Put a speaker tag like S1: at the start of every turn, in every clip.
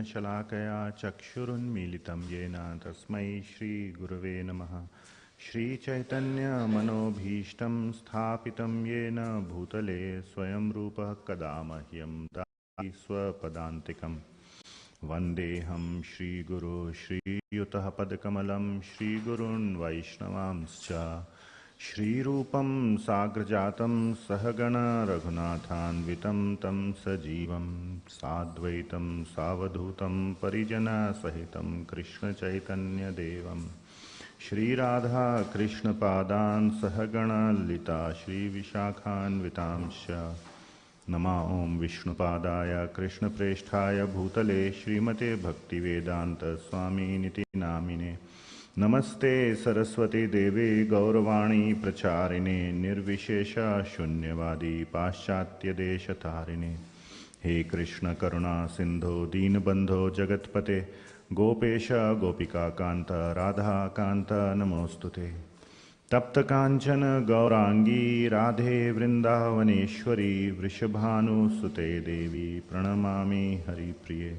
S1: शलाकया चक्षुरुन्मीलितं येन तस्मै श्रीगुरवे नमः। श्रीचैतन्यमनोभीष्टं स्थापितं येन भूतले स्वयं रूपः कदा मह्यं ददाति स्वपदान्तिकं। वन्देऽहं श्रीगुरो श्रीयुतः पदकमलं श्रीगुरून् वैष्णवांश्च श्रीरूपं साग्रजातं सहगण रघुनाथान्वितं तं सजीवं साद्वैतं सावधूतं परिजनसहितं कृष्णचैतन्यदेवं श्रीराधा कृष्णपादान् सहगण ललिता श्रीविशाखान्वितांश्च नमः ॐ विष्णुपादाय कृष्णप्रेष्ठाय भूतले श्रीमते भक्तिवेदान्त स्वामिनिति नामिने। नमस्ते सरस्वती देवी गौरवाणी प्रचारिणे निर्विशेष शून्यवादी पाश्चात्यदेशतारिणे। हे कृष्ण करुणा सिंधो दीनबंधो जगत्पते गोपेश गोपिकाकांत राधाकांत नमोस्तुते। तप्त कांचन गौरांगी राधे वृंदावनेश्वरी वृषभानुसुते देवी प्रणमामि हरिप्रिये।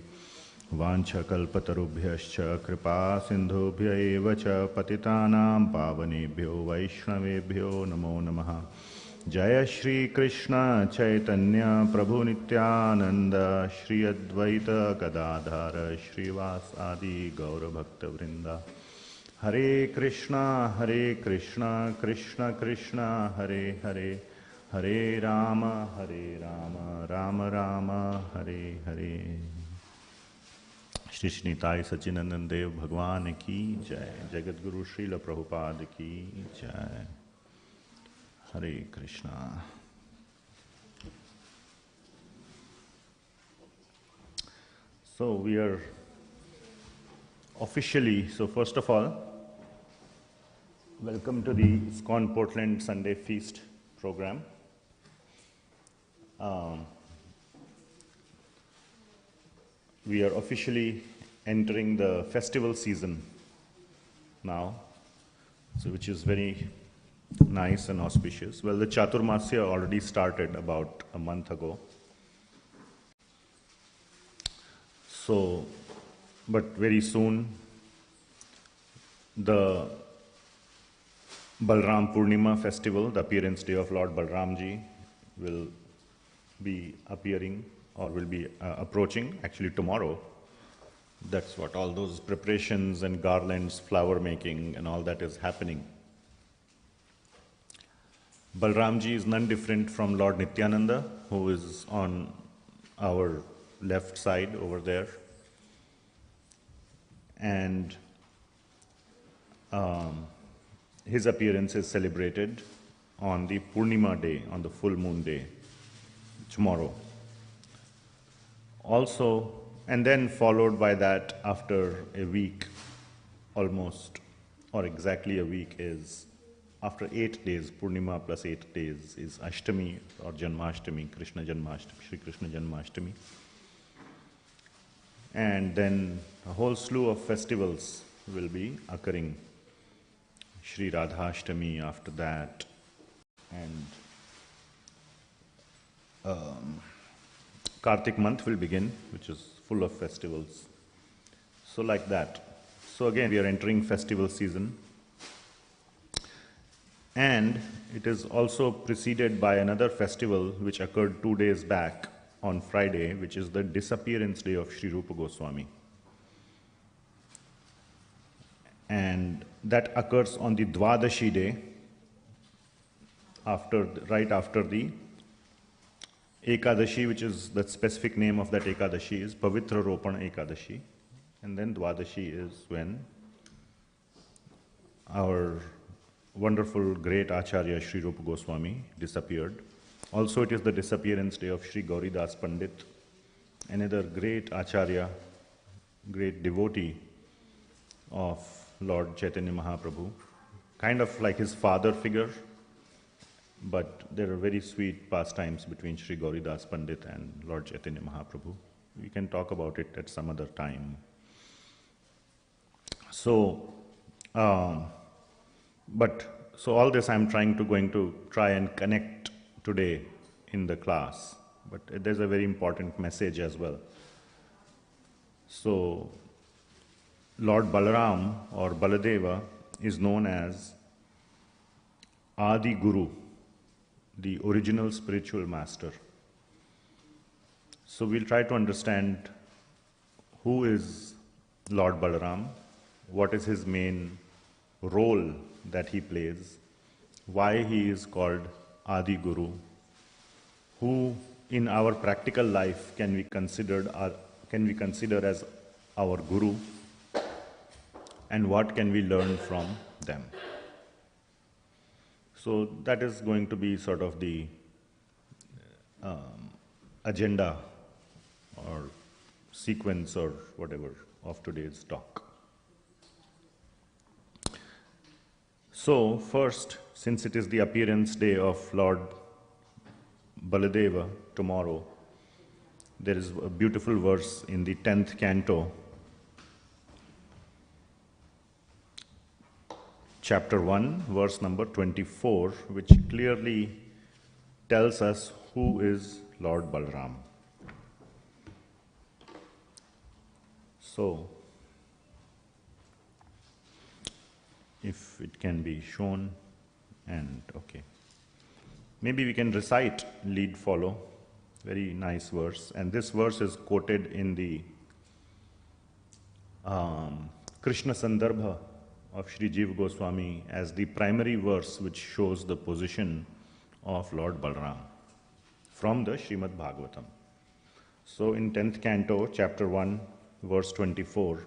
S1: वाञ्छकल्पतरुभ्यश्च कृपा सिन्धुभ्य एव च पतितानां पावनेभ्यो वैष्णवेभ्यो नमो नमः। जय श्री कृष्ण चैतन्य प्रभु नित्यानंद श्री अद्वैत गदाधर श्रीवासादि गौरभक्तवृंद। हरे कृष्णा कृष्ण कृष्ण हरे हरे, हरे राम राम राम हरे हरे। श्री श्रीताई सच्चिदानंद देव भगवान की जय। जगत गुरु श्रील प्रभुपाद की जय। हरे Krishna. So we are officially, so first of all, welcome to the ISKCON Portland Sunday Feast program. We are officially entering the festival season now, so which is very nice and auspicious. Well, the Chaturmasya already started about a month ago. So, but very soon, the Balram Purnima festival, the appearance day of Lord Balramji, will be appearing or will be approaching actually tomorrow. That's what all those preparations and garlands, flower making and all that is happening. Balramji is none different from Lord Nityananda, who is on our left side over there. And his appearance is celebrated on the Purnima day, on the full moon day, tomorrow. Also, and then followed by that after a week, almost, or exactly a week is, after 8 days, Purnima plus 8 days is Ashtami or Janmashtami, Krishna Janmashtami, Shri Krishna Janmashtami. And then a whole slew of festivals will be occurring. Shri Radhashtami after that, and Kartik month will begin, which is full of festivals. So like that. So again, we are entering festival season. And it is also preceded by another festival which occurred 2 days back on Friday, which is the disappearance day of Sri Rupa Goswami. And that occurs on the Dwadashi day, right after the Ekadashi, which is the specific name of that Ekadashi is Pavitra Ropana Ekadashi. And then Dwadashi is when our wonderful great Acharya Sri Rupa Goswami disappeared. Also it is the disappearance day of Sri Gauridas Pandit, another great Acharya, great devotee of Lord Chaitanya Mahaprabhu, kind of like his father figure, but there are very sweet pastimes between Sri Gauridas Pandit and Lord Chaitanya Mahaprabhu. We can talk about it at some other time. So, so all this I'm going to try and connect today in the class, but there's a very important message as well. So, Lord Balaram or Baladeva is known as Adi Guru, the original spiritual master. So we'll try to understand who is Lord Balaram, what is his main role that he plays, why he is called Adi Guru, who in our practical life can we consider as our Guru, and what can we learn from them. So that is going to be sort of the agenda or sequence or whatever of today's talk. So first, since it is the appearance day of Lord Baladeva tomorrow, there is a beautiful verse in the 10th canto, chapter 1, verse number 24, which clearly tells us who is Lord Balaram. So, if it can be shown, and okay. Maybe we can recite, lead, follow. Very nice verse. And this verse is quoted in the Krishna Sandarbha of Sri Jiva Goswami as the primary verse which shows the position of Lord Balaram from the Srimad Bhagavatam. So in 10th canto, chapter 1, verse 24,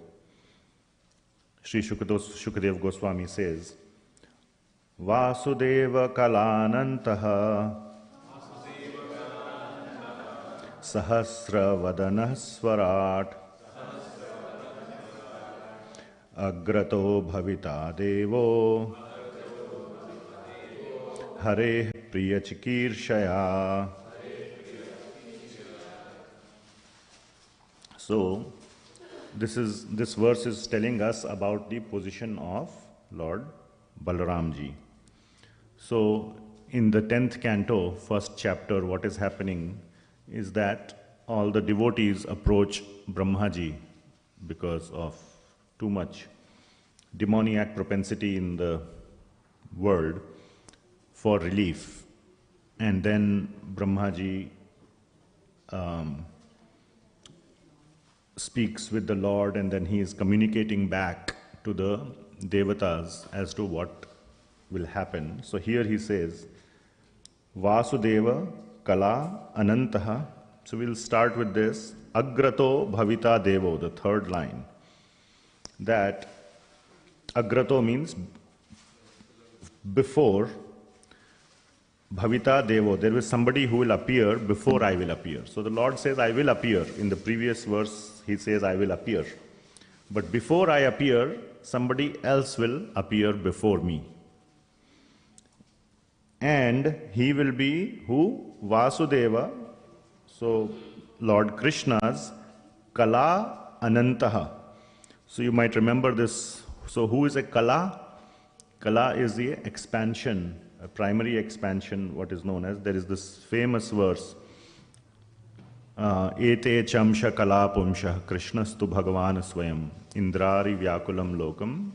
S1: Sri Shukadev Goswami says, Vasudeva Kalanantaha Sahasra Vadanah Swarat Agrato Bhavita Devo Hare Priyachikirshaya. So, this verse is telling us about the position of Lord Balaramji. So, in the 10th canto, first chapter, what is happening is that all the devotees approach Brahmaji because of too much demoniac propensity in the world for relief. And then Brahmaji speaks with the Lord, and then he is communicating back to the Devatas as to what will happen. So here he says, Vasudeva Kala Anantaha. So we'll start with this, Agrato Bhavita Devo, the third line. That Agrato means before, Bhavita Devo, there is somebody who will appear before I will appear. So the Lord says, I will appear. In the previous verse, he says, I will appear. But before I appear, somebody else will appear before me. And he will be who? Vasudeva. So Lord Krishna's Kala Anantaha. So you might remember this. So who is a Kala? Kala is the expansion, a primary expansion, what is known as. There is this famous verse, Ete chamsha kala pumsha krishnastu bhagavan swayam indrari vyakulam lokam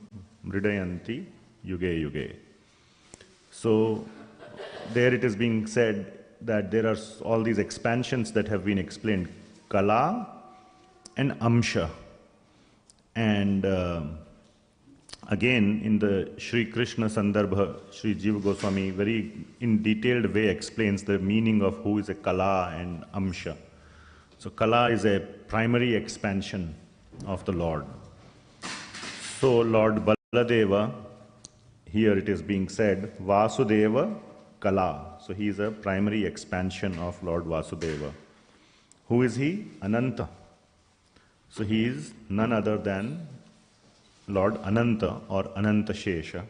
S1: mridayanti yuge yuge. So there it is being said that there are all these expansions that have been explained, Kala and Amsha. And again, in the Sri Krishna Sandarbha, Sri Jiva Goswami very in detailed way explains the meaning of who is a Kala and Amsha. So Kala is a primary expansion of the Lord. So Lord Baladeva, here it is being said, Vasudeva Kala. So he is a primary expansion of Lord Vasudeva. Who is he? Ananta. So he is none other than Lord Ananta or Ananta Shesha.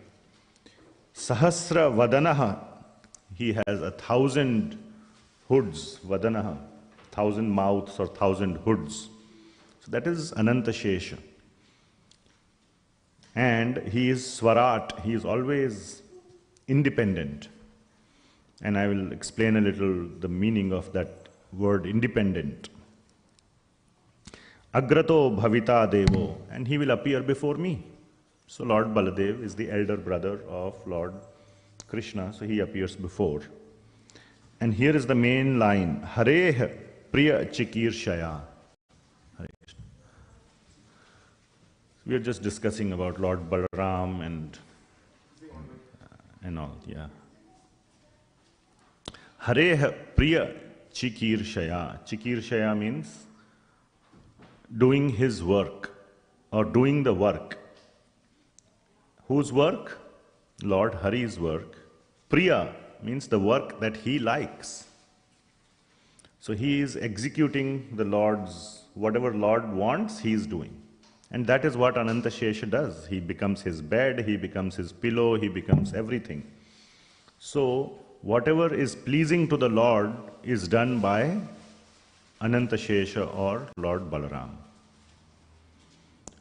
S1: Sahasra Vadanaha. He has 1,000 hoods, Vadanaha, 1,000 mouths or 1,000 hoods. So that is Ananta Shesha. And he is Swarat. He is always independent. And I will explain a little the meaning of that word independent. Agrato Bhavita Devo, and he will appear before me. So Lord Baladev is the elder brother of Lord Krishna, so he appears before. And here is the main line, Hareh Priya Chikirshaya. Hare Krishna. We are just discussing about Lord Balaram and all, yeah. Hareh Priya Chikirshaya. Chikirshaya means doing his work or doing the work. Whose work? Lord Hari's work. Priya means the work that he likes. So he is executing the Lord's, whatever Lord wants, he is doing. And that is what Ananta Shesha does. He becomes his bed, he becomes his pillow, he becomes everything. So whatever is pleasing to the Lord is done by Ananta Shesha or Lord Balaram.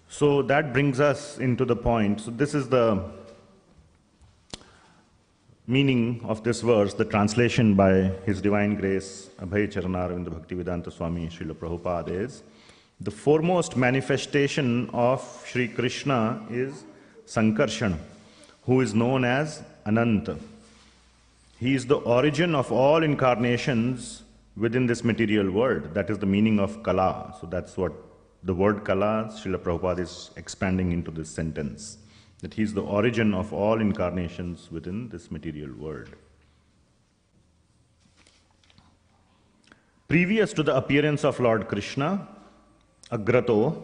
S1: So that brings us into the point. So this is the meaning of this verse, the translation by His Divine Grace, Abhay Charanaravinda Bhaktivedanta Swami Srila Prabhupada is, the foremost manifestation of Sri Krishna is Sankarshan, who is known as Ananta. He is the origin of all incarnations within this material world. That is the meaning of Kala. So that's what the word Kala, Srila Prabhupada is expanding into this sentence, that he is the origin of all incarnations within this material world. Previous to the appearance of Lord Krishna, Agrato,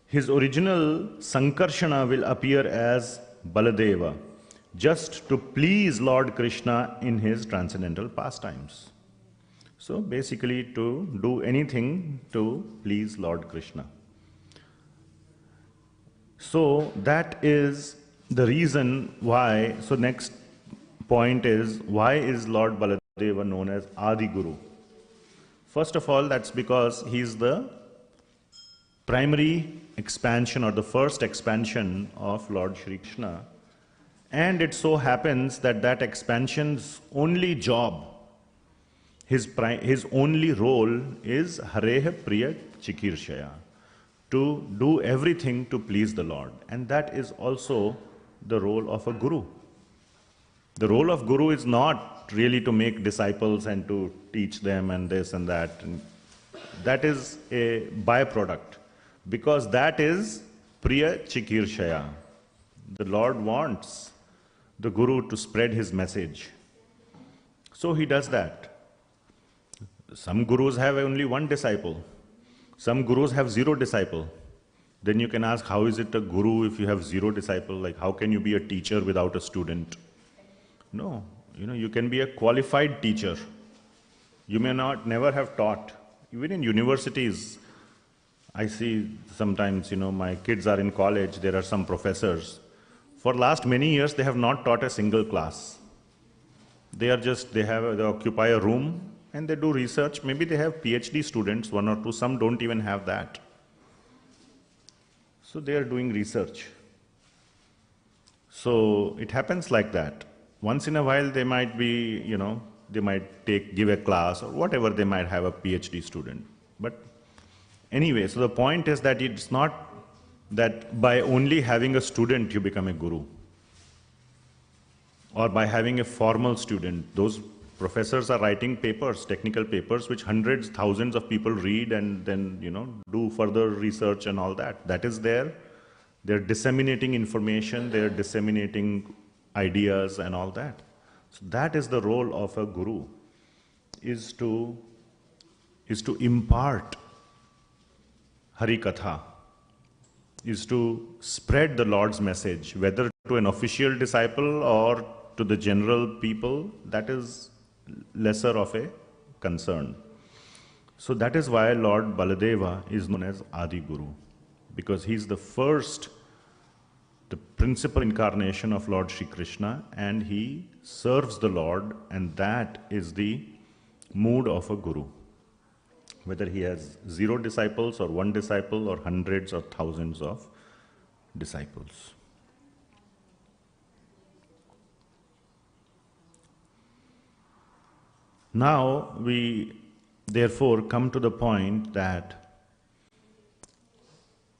S1: his original Sankarshana will appear as Baladeva, just to please Lord Krishna in his transcendental pastimes. So basically to do anything to please Lord Krishna. So that is the reason why, so next point is, why is Lord Baladeva known as Adi Guru? First of all, that's because he is the primary expansion or the first expansion of Lord Shri Krishna. And it so happens that that expansion's only job, his only role is Hareh Priya Chikirshaya, to do everything to please the Lord. And that is also the role of a guru. The role of guru is not really to make disciples and to teach them and this and that. And that is a byproduct, because that is Priya Chikirshaya. The Lord wants the guru to spread his message. So he does that. Some gurus have only one disciple. Some gurus have 0 disciple. Then you can ask, how is it a guru if you have 0 disciple? Like, how can you be a teacher without a student? No, you can be a qualified teacher. You may never have taught. Even in universities, I see sometimes, my kids are in college, there are some professors. For last many years, they have not taught a single class. They occupy a room and they do research. Maybe they have PhD students, 1 or 2, some don't even have that. So they are doing research. So it happens like that. Once in a while they might be, they might give a class or whatever, they might have a PhD student. But anyway, so the point is that it's not that by only having a student you become a guru, or by having a formal student. Those professors are writing papers, technical papers, which hundreds, thousands of people read and then, do further research and all that. That is they're disseminating information, they're disseminating ideas and all that. So that is the role of a guru, is to impart Hari Katha, is to spread the Lord's message, whether to an official disciple or to the general people. That is lesser of a concern. So that is why Lord Baladeva is known as Adi Guru, because he is the first, the principal incarnation of Lord Shri Krishna, and he serves the Lord, and that is the mood of a guru. Whether he has 0 disciples or 1 disciple or hundreds or thousands of disciples. Now we therefore come to the point that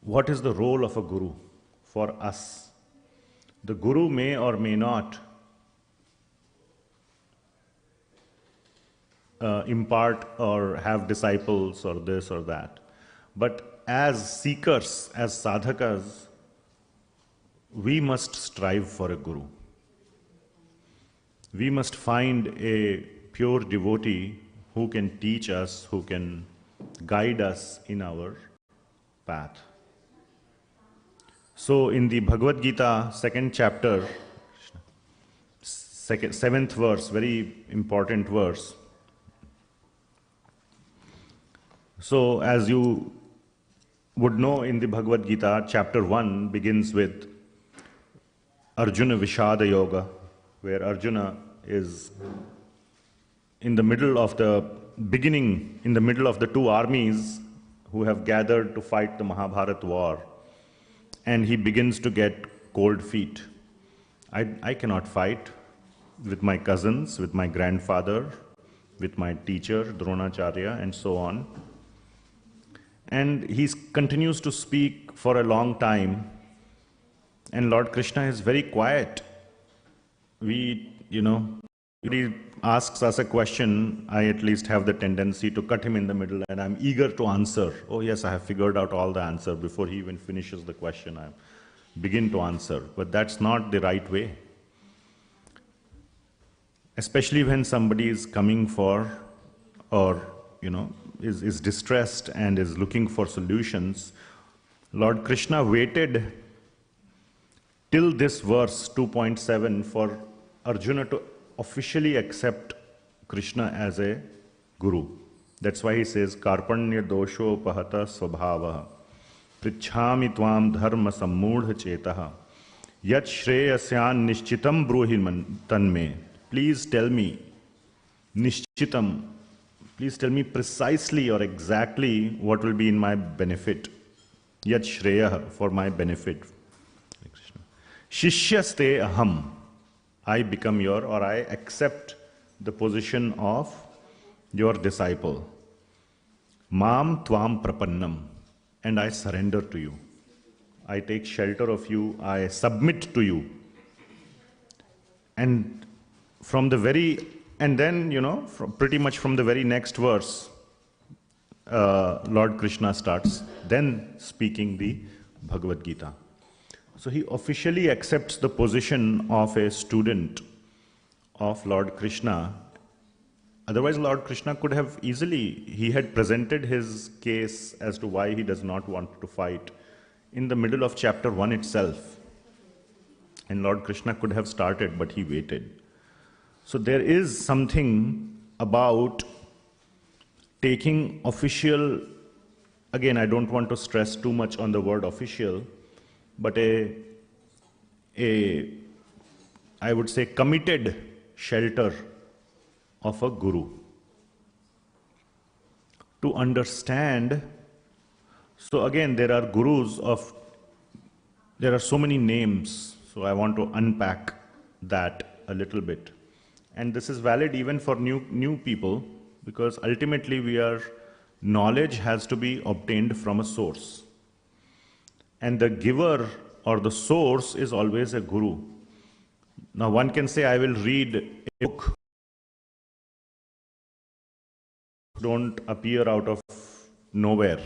S1: what is the role of a guru for us? The guru may or may not impart or have disciples or this or that. But as seekers, as sadhakas, we must strive for a guru. We must find a pure devotee who can teach us, who can guide us in our path. So in the Bhagavad Gita, second chapter, seventh verse, very important verse. So as you would know, in the Bhagavad Gita, chapter 1 begins with Arjuna Vishada Yoga, where Arjuna is in the middle of the beginning, in the middle of the two armies who have gathered to fight the Mahabharata war, and he begins to get cold feet. I cannot fight with my cousins, with my grandfather, with my teacher, Dronacharya, and so on. And he continues to speak for a long time, and Lord Krishna is very quiet. If he asks us a question, I at least have the tendency to cut him in the middle, and I'm eager to answer. Oh yes, I have figured out all the answer. Before he even finishes the question, I begin to answer. But that's not the right way. Especially when somebody is coming for, or is distressed and is looking for solutions. Lord Krishna waited till this verse 2.7 for Arjuna to officially accept Krishna as a guru. That's why he says, Karpanya dosho pahata svabhava prichhami tvam dharma sammudha chetaha yat shreyasyan nishchitam bruhi tanme. Please tell me, nishchitam, please tell me precisely or exactly what will be in my benefit. Yat shreya, for my benefit. Shishyaste aham, I become your, or I accept the position of your disciple. Mam tvam prapannam, and I surrender to you. I take shelter of you, I submit to you. And then, pretty much from the very next verse, Lord Krishna starts then speaking the Bhagavad Gita. So he officially accepts the position of a student of Lord Krishna. Otherwise, Lord Krishna could have easily, he had presented his case as to why he does not want to fight in the middle of chapter 1 itself. And Lord Krishna could have started, but he waited. So there is something about taking official, again, I don't want to stress too much on the word official, but I would say, committed shelter of a guru. To understand, so again, there are there are so many names, so I want to unpack that a little bit. And this is valid even for new people, because ultimately knowledge has to be obtained from a source. And the giver or the source is always a guru. Now one can say, I will read a book. Don't appear out of nowhere.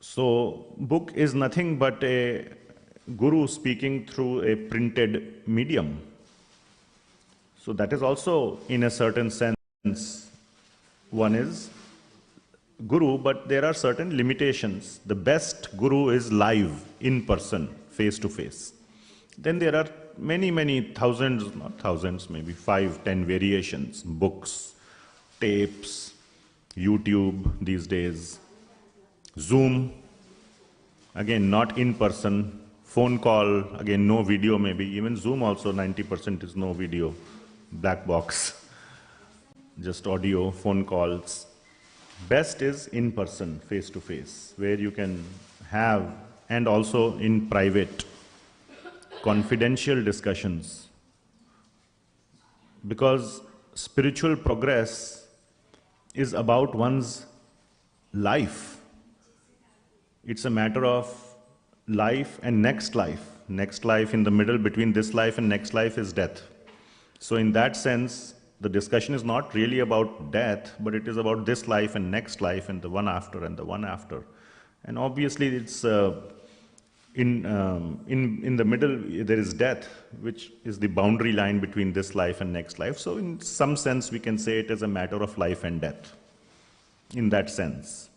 S1: So book is nothing but a guru speaking through a printed medium. So that is also, in a certain sense, one is guru, but there are certain limitations. The best guru is live, in person, face to face. Then there are many thousands, not thousands, maybe 5, 10 variations, books, tapes, YouTube these days, Zoom, again not in person, phone call, again no video maybe, even Zoom also 90% is no video, black box, just audio, phone calls. Best is in person, face to face, where you can have, and also in private, confidential discussions. Because spiritual progress is about one's life. It's a matter of life and next life. Next life, in the middle between this life and next life, is death. So in that sense, the discussion is not really about death, but it is about this life and next life and the one after and the one after. And obviously it's in the middle there is death, which is the boundary line between this life and next life. So in some sense we can say it is a matter of life and death in that sense.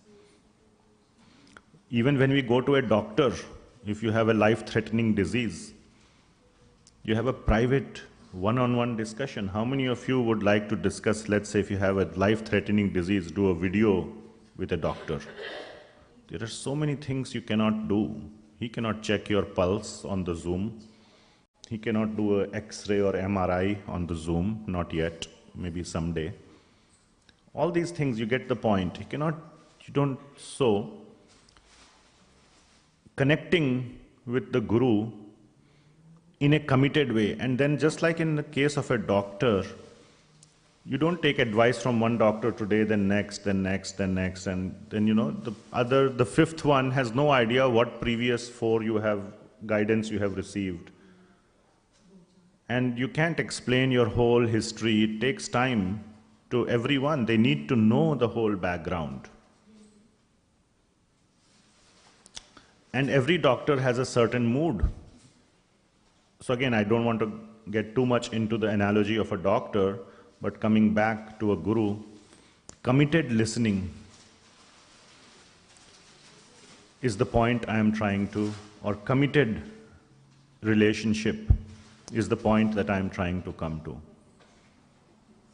S1: Even when we go to a doctor, if you have a life-threatening disease, you have a private one-on-one discussion. How many of you would like to discuss, let's say if you have a life-threatening disease, do a video with a doctor? There are so many things you cannot do. He cannot check your pulse on the Zoom. He cannot do an X-ray or MRI on the Zoom, not yet, maybe someday. All these things, you get the point. So connecting with the Guru in a committed way, and then just like in the case of a doctor, you don't take advice from one doctor today, then next, then next, then next, and then the fifth one has no idea what previous four guidance you have received. And you can't explain your whole history. It takes time to everyone. They need to know the whole background. And every doctor has a certain mood. So again, I don't want to get too much into the analogy of a doctor, but coming back to a guru, committed listening is the point I am trying to, or committed relationship is the point that I am trying to come to.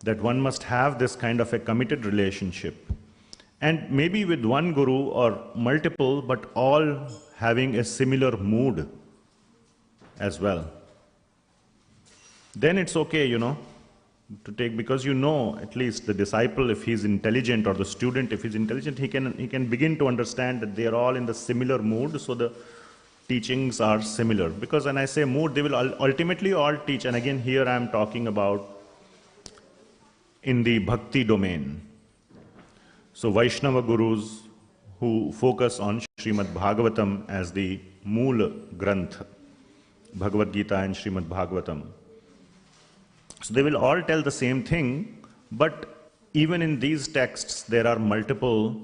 S1: That one must have this kind of a committed relationship. And maybe with one guru or multiple, but all having a similar mood as well. Then it's okay, to take, because at least the disciple, if he's intelligent, or the student, if he's intelligent, he can begin to understand that they are all in the similar mood, so the teachings are similar. Because when I say mood, they will ultimately all teach, and again here I am talking about in the bhakti domain. So Vaishnava gurus who focus on Srimad Bhagavatam as the Mool Granth, Bhagavad Gita and Srimad Bhagavatam. So they will all tell the same thing, but even in these texts there are multiple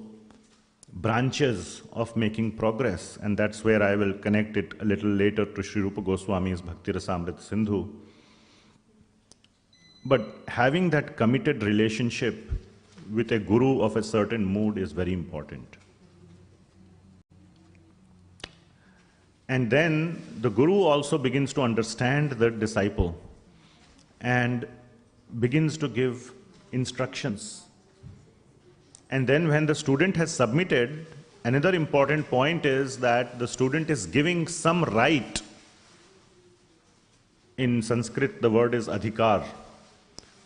S1: branches of making progress, and that's where I will connect it a little later to Sri Rupa Goswami's Bhakti Rasamrita Sindhu. But having that committed relationship with a guru of a certain mood is very important. And then the guru also begins to understand the disciple and begins to give instructions. And then when the student has submitted, another important point is that the student is giving some right. In Sanskrit, the word is adhikar.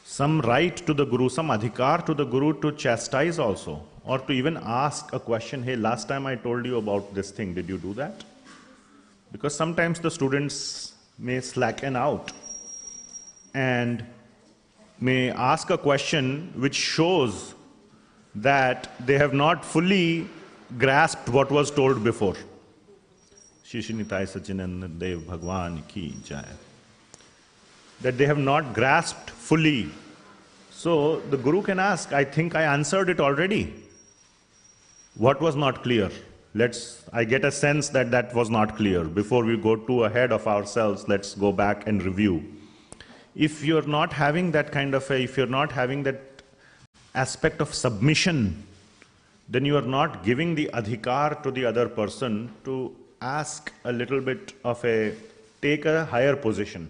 S1: Some right to the guru, some adhikar to the guru to chastise also, or to even ask a question, hey, last time I told you about this thing, did you do that? Because sometimes the students may slacken out and may ask a question which shows that they have not fully grasped what was told before. Shishinitai Sachinan Dev Bhagwan Ki Jai. That they have not grasped fully. So the guru can ask, I think I answered it already. What was not clear? I get a sense that that was not clear. Before we go too ahead of ourselves, let's go back and review. If you're not having that if you're not having that aspect of submission, then you are not giving the adhikar to the other person to ask a little bit take a higher position.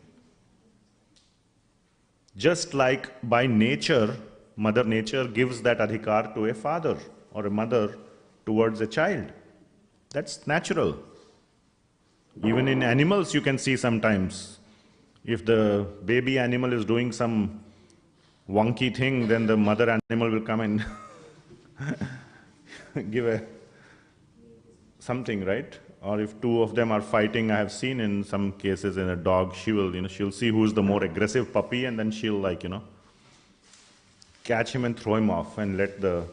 S1: Just like by nature, Mother Nature gives that adhikar to a father or a mother towards a child. That's natural. Even in animals you can see sometimes, if the baby animal is doing some wonky thing, then the mother animal will come and give something, right? Or if two of them are fighting, I have seen in some cases in a dog, she'll see who's the more aggressive puppy, and then she'll catch him and throw him off and let the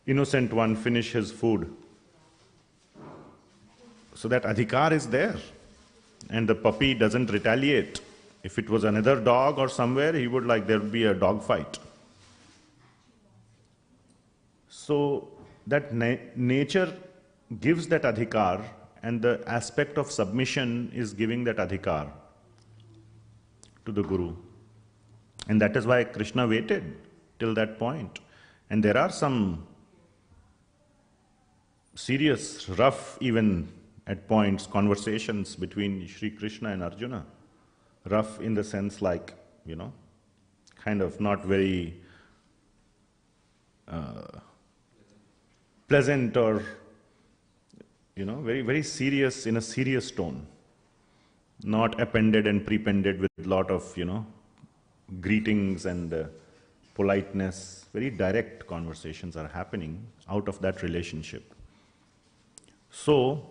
S1: innocent one finish his food. So that adhikar is there, and the puppy doesn't retaliate. If it was another dog or somewhere, he would there would be a dog fight. So that nature gives that adhikar, and the aspect of submission is giving that adhikar to the Guru. And that is why Krishna waited till that point. And there are some serious, rough, even at points, conversations between Sri Krishna and Arjuna. Rough in the sense kind of not very pleasant, or very, very serious, in a serious tone. Not appended and prepended with a lot of, greetings and politeness. Very direct conversations are happening out of that relationship. So,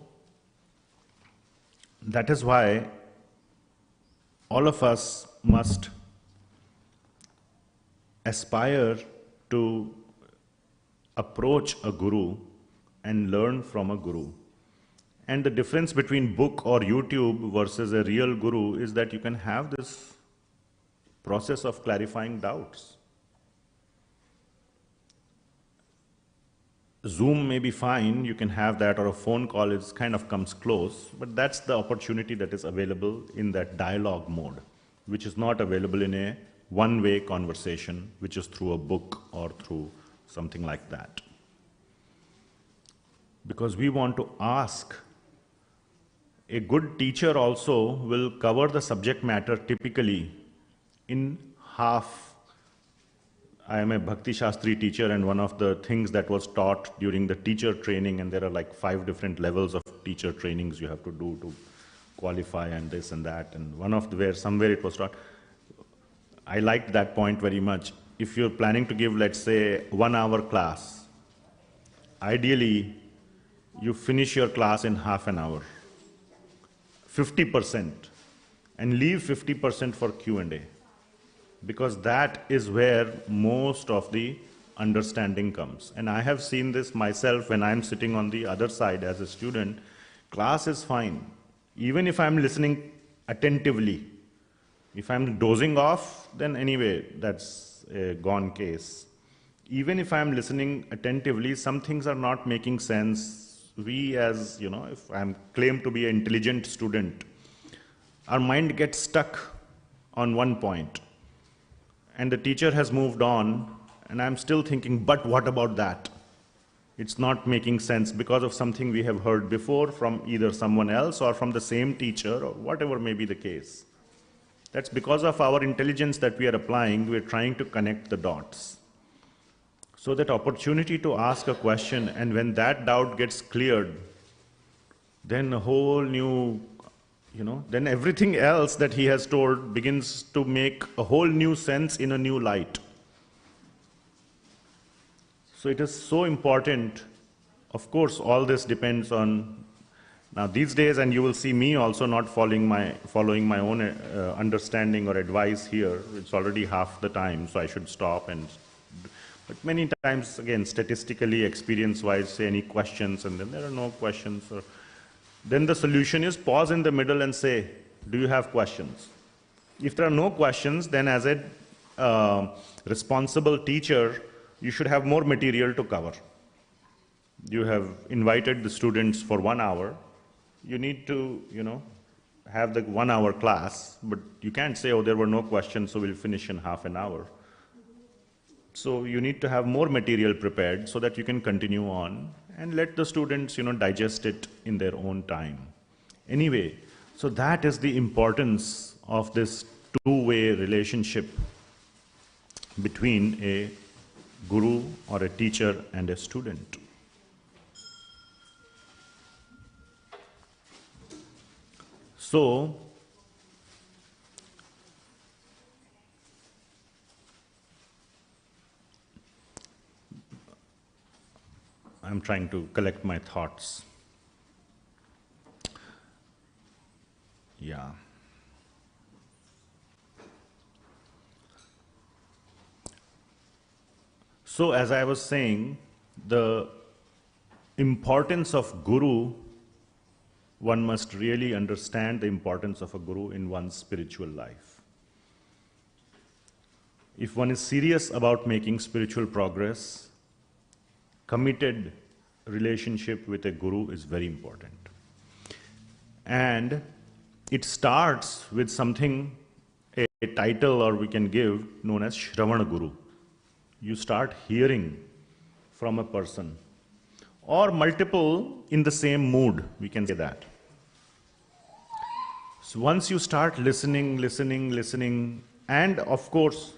S1: that is why all of us must aspire to approach a guru and learn from a guru. And the difference between book or YouTube versus a real guru is that you can have this process of clarifying doubts. Zoom may be fine, you can have that, or a phone call, it kind of comes close, but that's the opportunity that is available in that dialogue mode, which is not available in a one-way conversation, which is through a book or through something like that. Because we want to ask. A good teacher also will cover the subject matter typically in half. I am a Bhakti Shastri teacher, and one of the things that was taught during the teacher training, and there are 5 different levels of teacher trainings you have to do to qualify, and this and that, and one of the somewhere it was taught. I liked that point very much. If you're planning to give, let's say, 1-hour class, ideally you finish your class in half an hour, 50%, and leave 50% for Q&A. Because that is where most of the understanding comes. And I have seen this myself when I'm sitting on the other side as a student. Class is fine. Even if I'm listening attentively. If I'm dozing off, then anyway, that's a gone case. Even if I'm listening attentively, some things are not making sense. We as, if I'm claimed to be an intelligent student, our mind gets stuck on one point. And the teacher has moved on, and I'm still thinking, but what about that? It's not making sense because of something we have heard before from either someone else or from the same teacher, or whatever may be the case. That's because of our intelligence that we are applying. We're trying to connect the dots. So that opportunity to ask a question, and when that doubt gets cleared, then a whole new then everything else that he has told begins to make a whole new sense in a new light. So it is so important. Of course, all this depends on, now these days, and you will see me also not following my own understanding or advice here. It's already half the time, so I should stop. But many times, again, statistically, experience-wise, say any questions, and then there are no questions. Then the solution is pause in the middle and say, do you have questions? If there are no questions, then as a responsible teacher, you should have more material to cover. You have invited the students for 1 hour. You need to, have the 1 hour class, but you can't say, oh, there were no questions, so we'll finish in half an hour. So you need to have more material prepared so that you can continue on and let the students, digest it in their own time. Anyway, so that is the importance of this two-way relationship between a guru or a teacher and a student. So, I'm trying to collect my thoughts. Yeah. So, as I was saying, the importance of guru one must really understand the importance of a guru in one's spiritual life. If one is serious about making spiritual progress, committed relationship with a guru is very important. And it starts with something, a title or we can give, known as Shravana Guru. You start hearing from a person, or multiple in the same mood, we can say that. So once you start listening, and of course,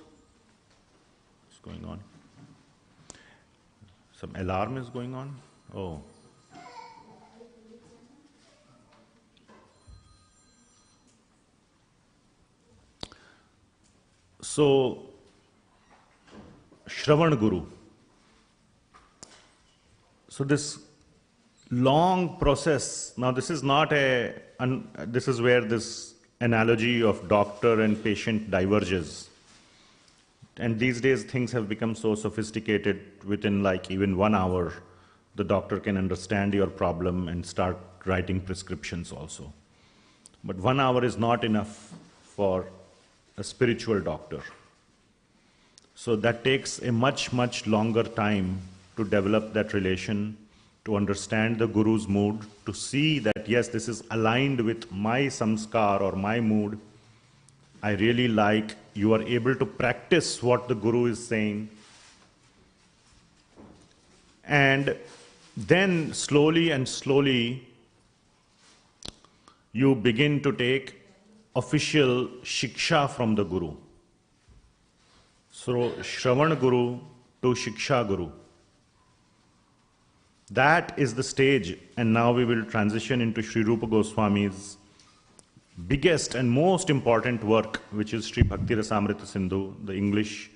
S1: what's going on? Some alarm is going on? Oh. So, Shravan Guru. So this long process, now this is not this is where this analogy of doctor and patient diverges. And these days things have become so sophisticated, within like even 1 hour, the doctor can understand your problem and start writing prescriptions also. But 1 hour is not enough for a spiritual doctor. So that takes a much longer time to develop that relation, to understand the Guru's mood, to see that yes, this is aligned with my samskar or my mood. I really like, you are able to practice what the Guru is saying. And then slowly, you begin to take official shiksha from the Guru. So, Shravan Guru to Shiksha Guru. That is the stage, and now we will transition into Sri Rupa Goswami's biggest and most important work, which is Sri Bhakti Rasamrita Sindhu. The English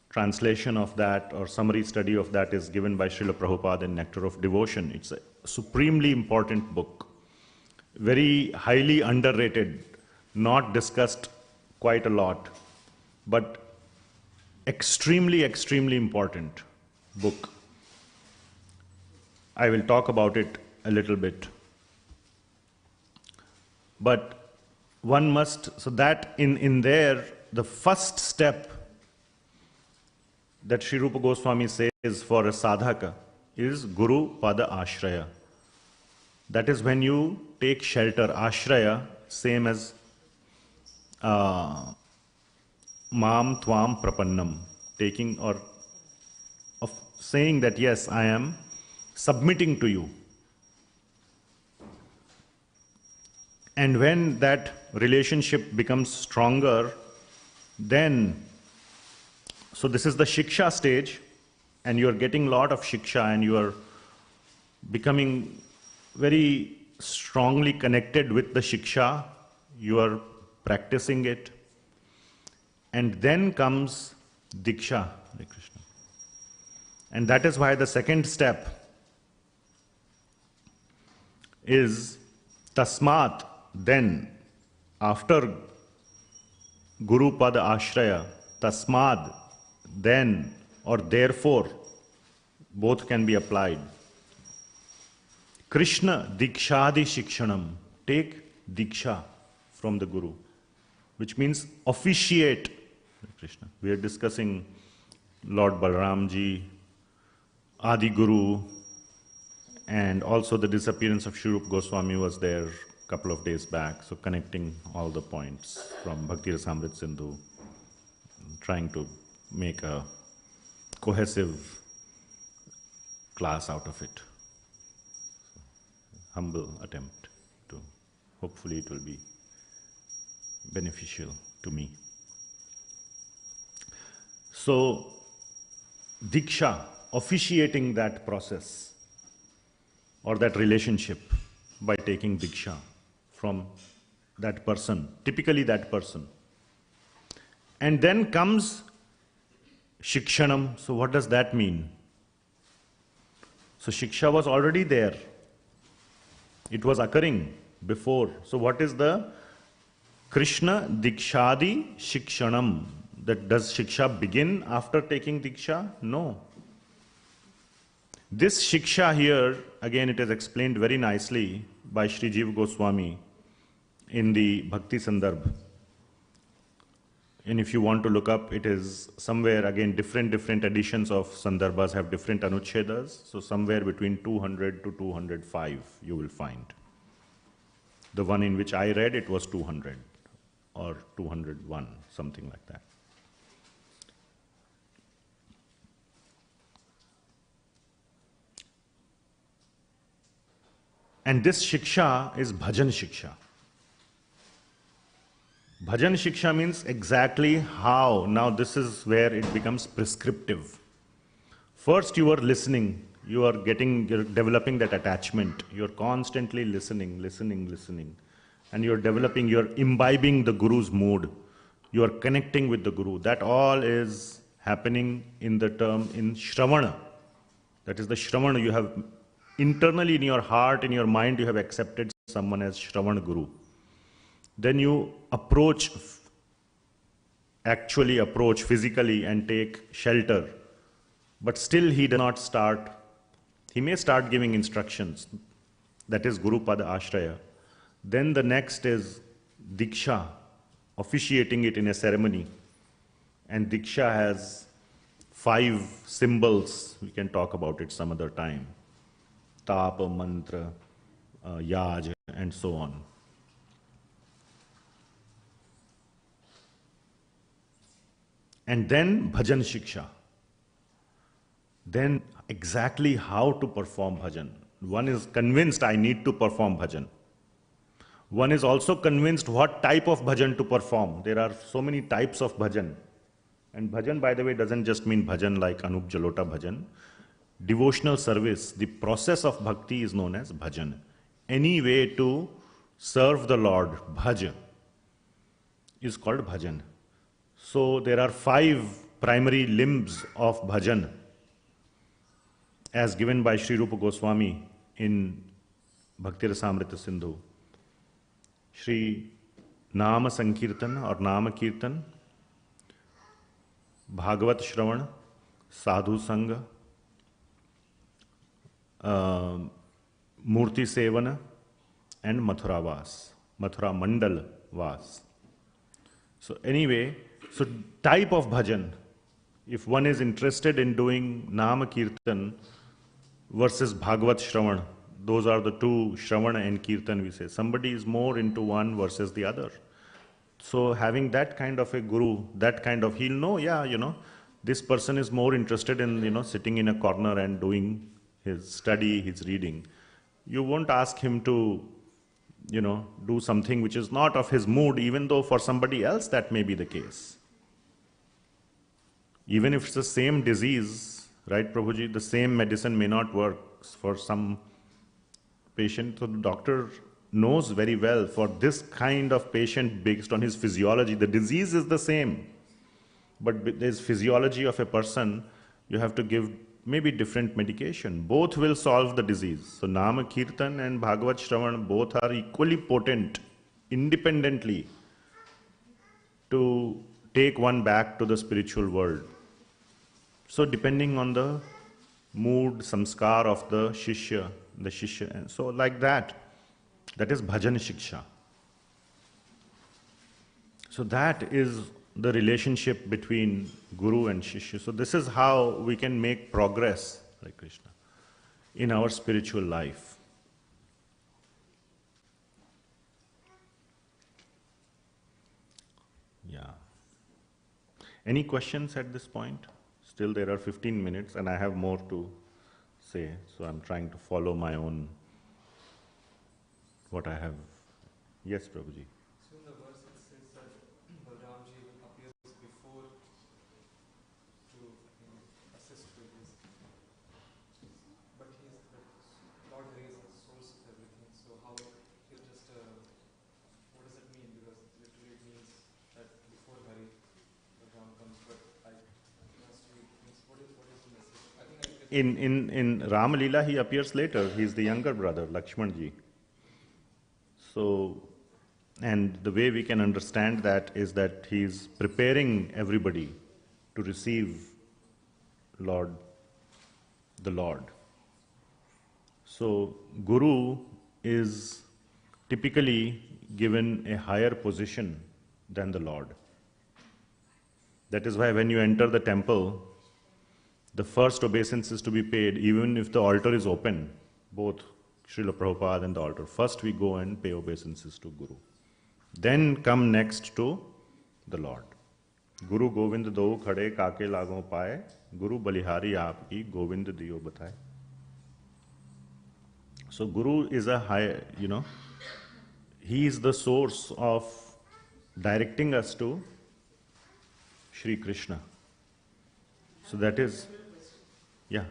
S1: translation of that or summary study of that is given by Srila Prabhupada in Nectar of Devotion. It's a supremely important book, very highly underrated, not discussed quite a lot, but extremely important book. I will talk about it a little bit. But one must, so that in there, the first step that Sri Rupa Goswami says for a sadhaka is Guru Pada Ashraya. That is when you take shelter. Ashraya, same as Mam Tvam Prapannam, taking or of saying that yes, I am submitting to you. And when that relationship becomes stronger, then, so this is the shiksha stage, and you are getting a lot of shiksha, and you are becoming very strongly connected with the shiksha, you are practicing it, and then comes diksha, Hare Krishna. And that is why the second step is tasmat. Then, after Guru Pada Ashraya, tasmad, then or therefore, both can be applied. Krishna Dikshadi Shikshanam, take Diksha from the Guru, which means officiate. Krishna. We are discussing Lord Balaramji, Adi Guru, and also the disappearance of Sri Rupa Goswami was there a couple of days back, so connecting all the points from Bhakti Rasamrita Sindhu, trying to make a cohesive class out of it. So, humble attempt to, hopefully it will be beneficial to me. So, Diksha, officiating that process or that relationship by taking Diksha from that person, typically that person. And then comes Shikshanam. So what does that mean? So Shiksha was already there. It was occurring before. So what is the Krishna Dikshadi Shikshanam? That does Shiksha begin after taking Diksha? No. This Shiksha here, again it is explained very nicely, by Sri Jiva Goswami in the Bhakti Sandarbh. And if you want to look up, it is somewhere, again, different editions of Sandarbhas have different anuchedas. So somewhere between 200 to 205 you will find. The one in which I read, it was 200 or 201, something like that. And this shiksha is bhajan shiksha. Bhajan shiksha means exactly how. Now this is where it becomes prescriptive. First you are listening, you're developing that attachment. You're constantly listening. And you're developing, you're imbibing the Guru's mood. You are connecting with the Guru. That all is happening in Shravana. That is the Shravana. You have internally in your heart, in your mind, you have accepted someone as Shravana Guru. Then you actually approach physically and take shelter. But still he does not start. He may start giving instructions. That is Guru Pada Ashraya. Then the next is Diksha, officiating it in a ceremony. And Diksha has 5 symbols. We can talk about it some other time. Tapa, mantra, yaj, and so on. And then bhajan shiksha. Then exactly how to perform bhajan. One is convinced I need to perform bhajan. One is also convinced what type of bhajan to perform. There are so many types of bhajan. And bhajan, by the way, doesn't just mean bhajan like Anup Jalota bhajan. Devotional service, the process of bhakti is known as bhajan. Any way to serve the Lord, bhajan, is called bhajan. So there are 5 primary limbs of bhajan as given by Sri Rupa Goswami in Bhakti Rasamrita Sindhu. Shri Nama Sankirtan or Nama Kirtan, Bhagavat Shravan, Sadhu Sangha, Murti Sevana, and Mathura Vas, Mathura Mandal Vas. So anyway, so type of bhajan, if one is interested in doing Nama Kirtan versus Bhagavat Shravan, those are the 2, Shravana and Kirtan we say. Somebody is more into one versus the other. So having that kind of a guru, he'll know, this person is more interested in, sitting in a corner and doing his study, his reading. You won't ask him to, do something which is not of his mood, even though for somebody else that may be the case. Even if it's the same disease, right, Prabhuji, the same medicine may not work for some patient. So the doctor knows very well for this kind of patient based on his physiology. The disease is the same, but there's physiology of a person. You have to give maybe different medication. Both will solve the disease. So Nama Kirtan and Bhagavat Shravan both are equally potent independently to take one back to the spiritual world. So depending on the mood, samskar of the shishya, and so like that is bhajan shiksha. So that is the relationship between guru and shishya. So this is how we can make progress, Hare Krishna, in our spiritual life. Yeah. Any questions at this point? Still there are 15 minutes and I have more to say, so I'm trying to follow my own, what I have. Yes, Prabhuji.
S2: So in the verse it says that Balramji appears before to assist with this, but Lord Hari is the source of everything, so how he'll just, what does it mean? Because literally it means that before Hari, Balram comes, but what is the message? I think
S1: in Rama Leela he appears later. He is the younger brother, Lakshmanji. So, and the way we can understand that is that he is preparing everybody to receive the Lord. So Guru is typically given a higher position than the Lord. That is why when you enter the temple, the first obeisance is to be paid, even if the altar is open, both Srila Prabhupada and the altar. First we go and pay obeisances to Guru. Then come next to the Lord. Guru Govind do khade kake lago paye, Guru balihari aapki Govind diyo bataye. So Guru is a high, he is the source of directing us to Shri Krishna. So that is, yeah,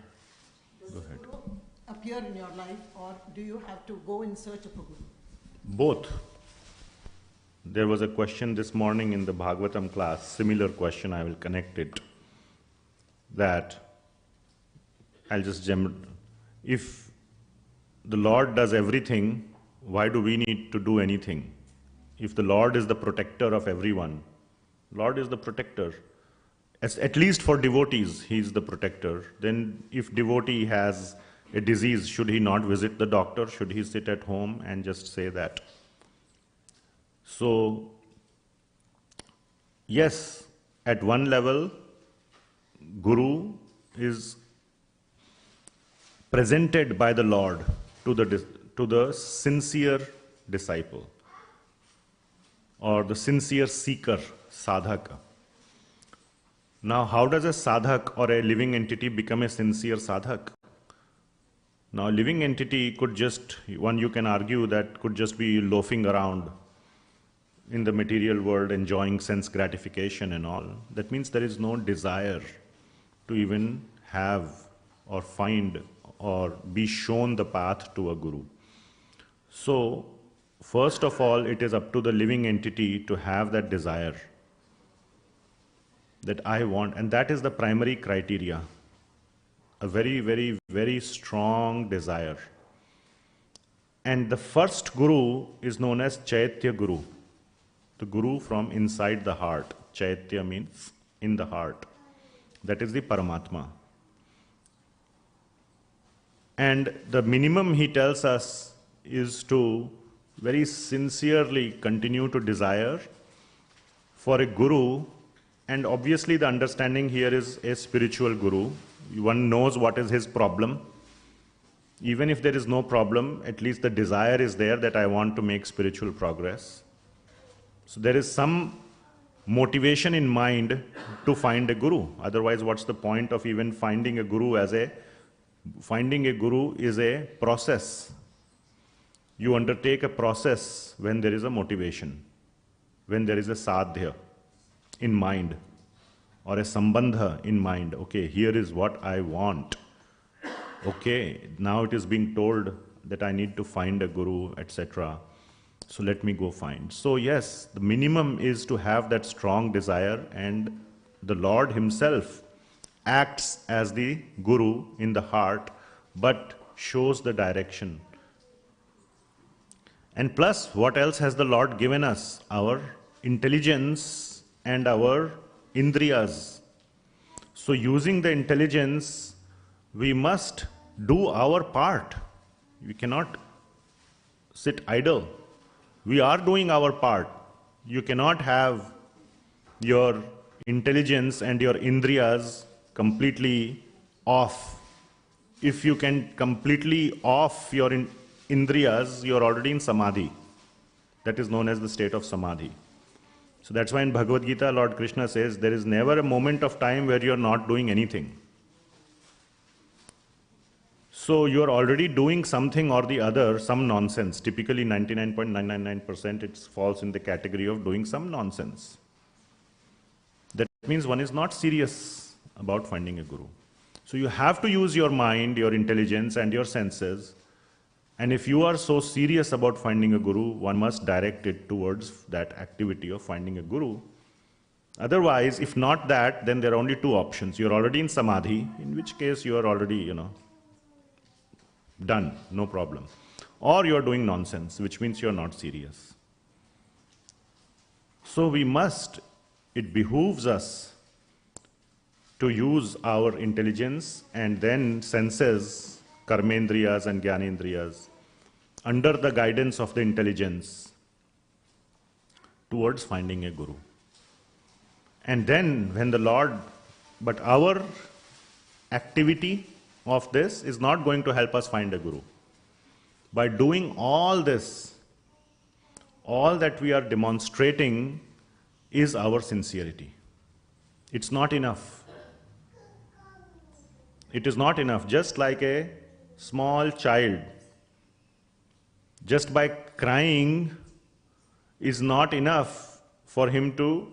S1: go ahead.
S3: Does Guru appear in your life, or do you have to go in search of a Guru?
S1: Both. There was a question this morning in the Bhagavatam class, similar question, I will connect it, that I'll just if the Lord does everything, why do we need to do anything? If the Lord is the protector of everyone, Lord is the protector. At least for devotees, he is the protector. Then if devotee has a disease, should he not visit the doctor? Should he sit at home and just say that? So, yes, at one level, Guru is presented by the Lord to the sincere disciple or the sincere seeker, sadhaka. Now, how does a sadhak or a living entity become a sincere sadhak? Now, living entity could just, you can argue that could just be loafing around in the material world, enjoying sense gratification and all. That means there is no desire to even have or find or be shown the path to a Guru. So, first of all, it is up to the living entity to have that desire that I want, and that is the primary criteria. A very, very, very strong desire. And the first Guru is known as Chaitya Guru, the Guru from inside the heart. Chaitya means in the heart. That is the Paramatma. And the minimum he tells us is to very sincerely continue to desire for a Guru. And obviously the understanding here is a spiritual Guru. One knows what is his problem. Even if there is no problem, at least the desire is there that I want to make spiritual progress. So there is some motivation in mind to find a Guru. Otherwise, what's the point of even finding a Guru finding a Guru is a process. You undertake a process when there is a motivation, when there is a sadhya in mind, or a sambandha in mind. Okay, here is what I want. Okay, now it is being told that I need to find a Guru, etc. So let me go find. So yes, the minimum is to have that strong desire, and the Lord himself acts as the Guru in the heart, but shows the direction. And plus, what else has the Lord given us? Our intelligence and our indriyas. So using the intelligence, we must do our part. We cannot sit idle. We are doing our part. You cannot have your intelligence and your indriyas completely off. If you can completely off your indriyas, you are already in samadhi. That is known as the state of samadhi. So that's why in Bhagavad Gita, Lord Krishna says, there is never a moment of time where you are not doing anything. So you are already doing something or the other, some nonsense. Typically 99.999% it falls in the category of doing some nonsense. That means one is not serious about finding a Guru. So you have to use your mind, your intelligence and your senses. And if you are so serious about finding a Guru, one must direct it towards that activity of finding a Guru. Otherwise, if not that, then there are only two options. You are already in samadhi, in which case you are already, done, no problem. Or you are doing nonsense, which means you are not serious. So it behooves us to use our intelligence and then senses, karmendriyas and gyanendriyas, under the guidance of the intelligence towards finding a guru. And then when the Lord, but our activity of this is not going to help us find a guru. By doing all this, all that we are demonstrating is our sincerity. It's not enough. It is not enough. Just like a small child, just by crying is not enough for him to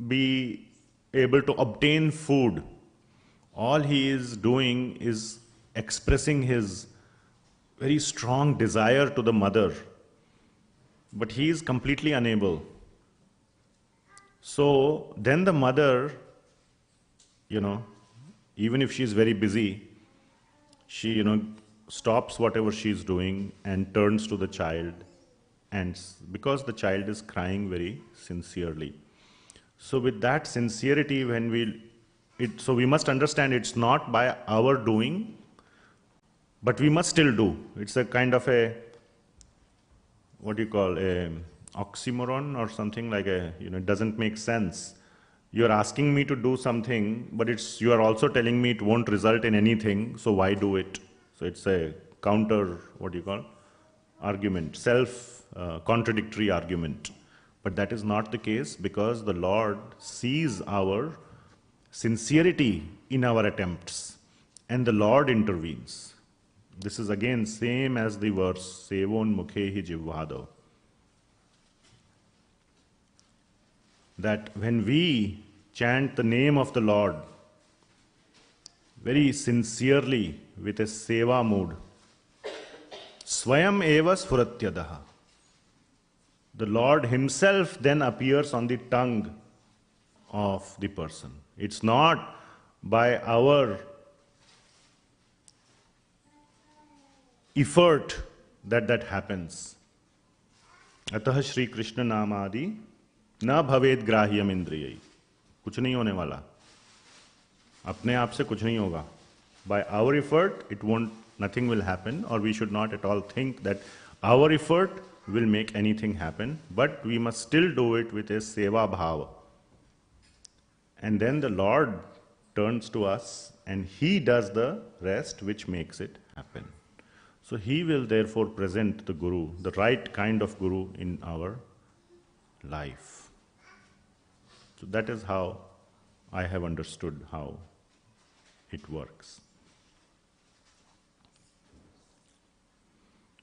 S1: be able to obtain food. All he is doing is expressing his very strong desire to the mother, but he is completely unable. So then the mother, even if she is very busy, she, stops whatever she is doing and turns to the child, and because the child is crying very sincerely. So with that sincerity, so we must understand it's not by our doing, but we must still do. It's a kind of a, a oxymoron or something like it doesn't make sense. You're asking me to do something, but you are also telling me it won't result in anything, so why do it? So it's a counter, argument, contradictory argument. But that is not the case, because the Lord sees our sincerity in our attempts, and the Lord intervenes. This is again same as the verse, Sevon mukhehi jivvado. That when we chant the name of the Lord very sincerely with a seva mood, Swayam eva sfuratyadaha, the Lord himself then appears on the tongue of the person. It's not by our effort that happens. Atah Shri Krishna Namadi na bhaved grahyam indriyai. कुछ नहीं होने वाला, अपने आप से कुछ नहीं होगा. By our effort, nothing will happen, or we should not at all think that our effort will make anything happen, but we must still do it with a seva bhava. And then the Lord turns to us and he does the rest, which makes it happen. So he will therefore present the Guru, the right kind of Guru in our life. So that is how I have understood how it works.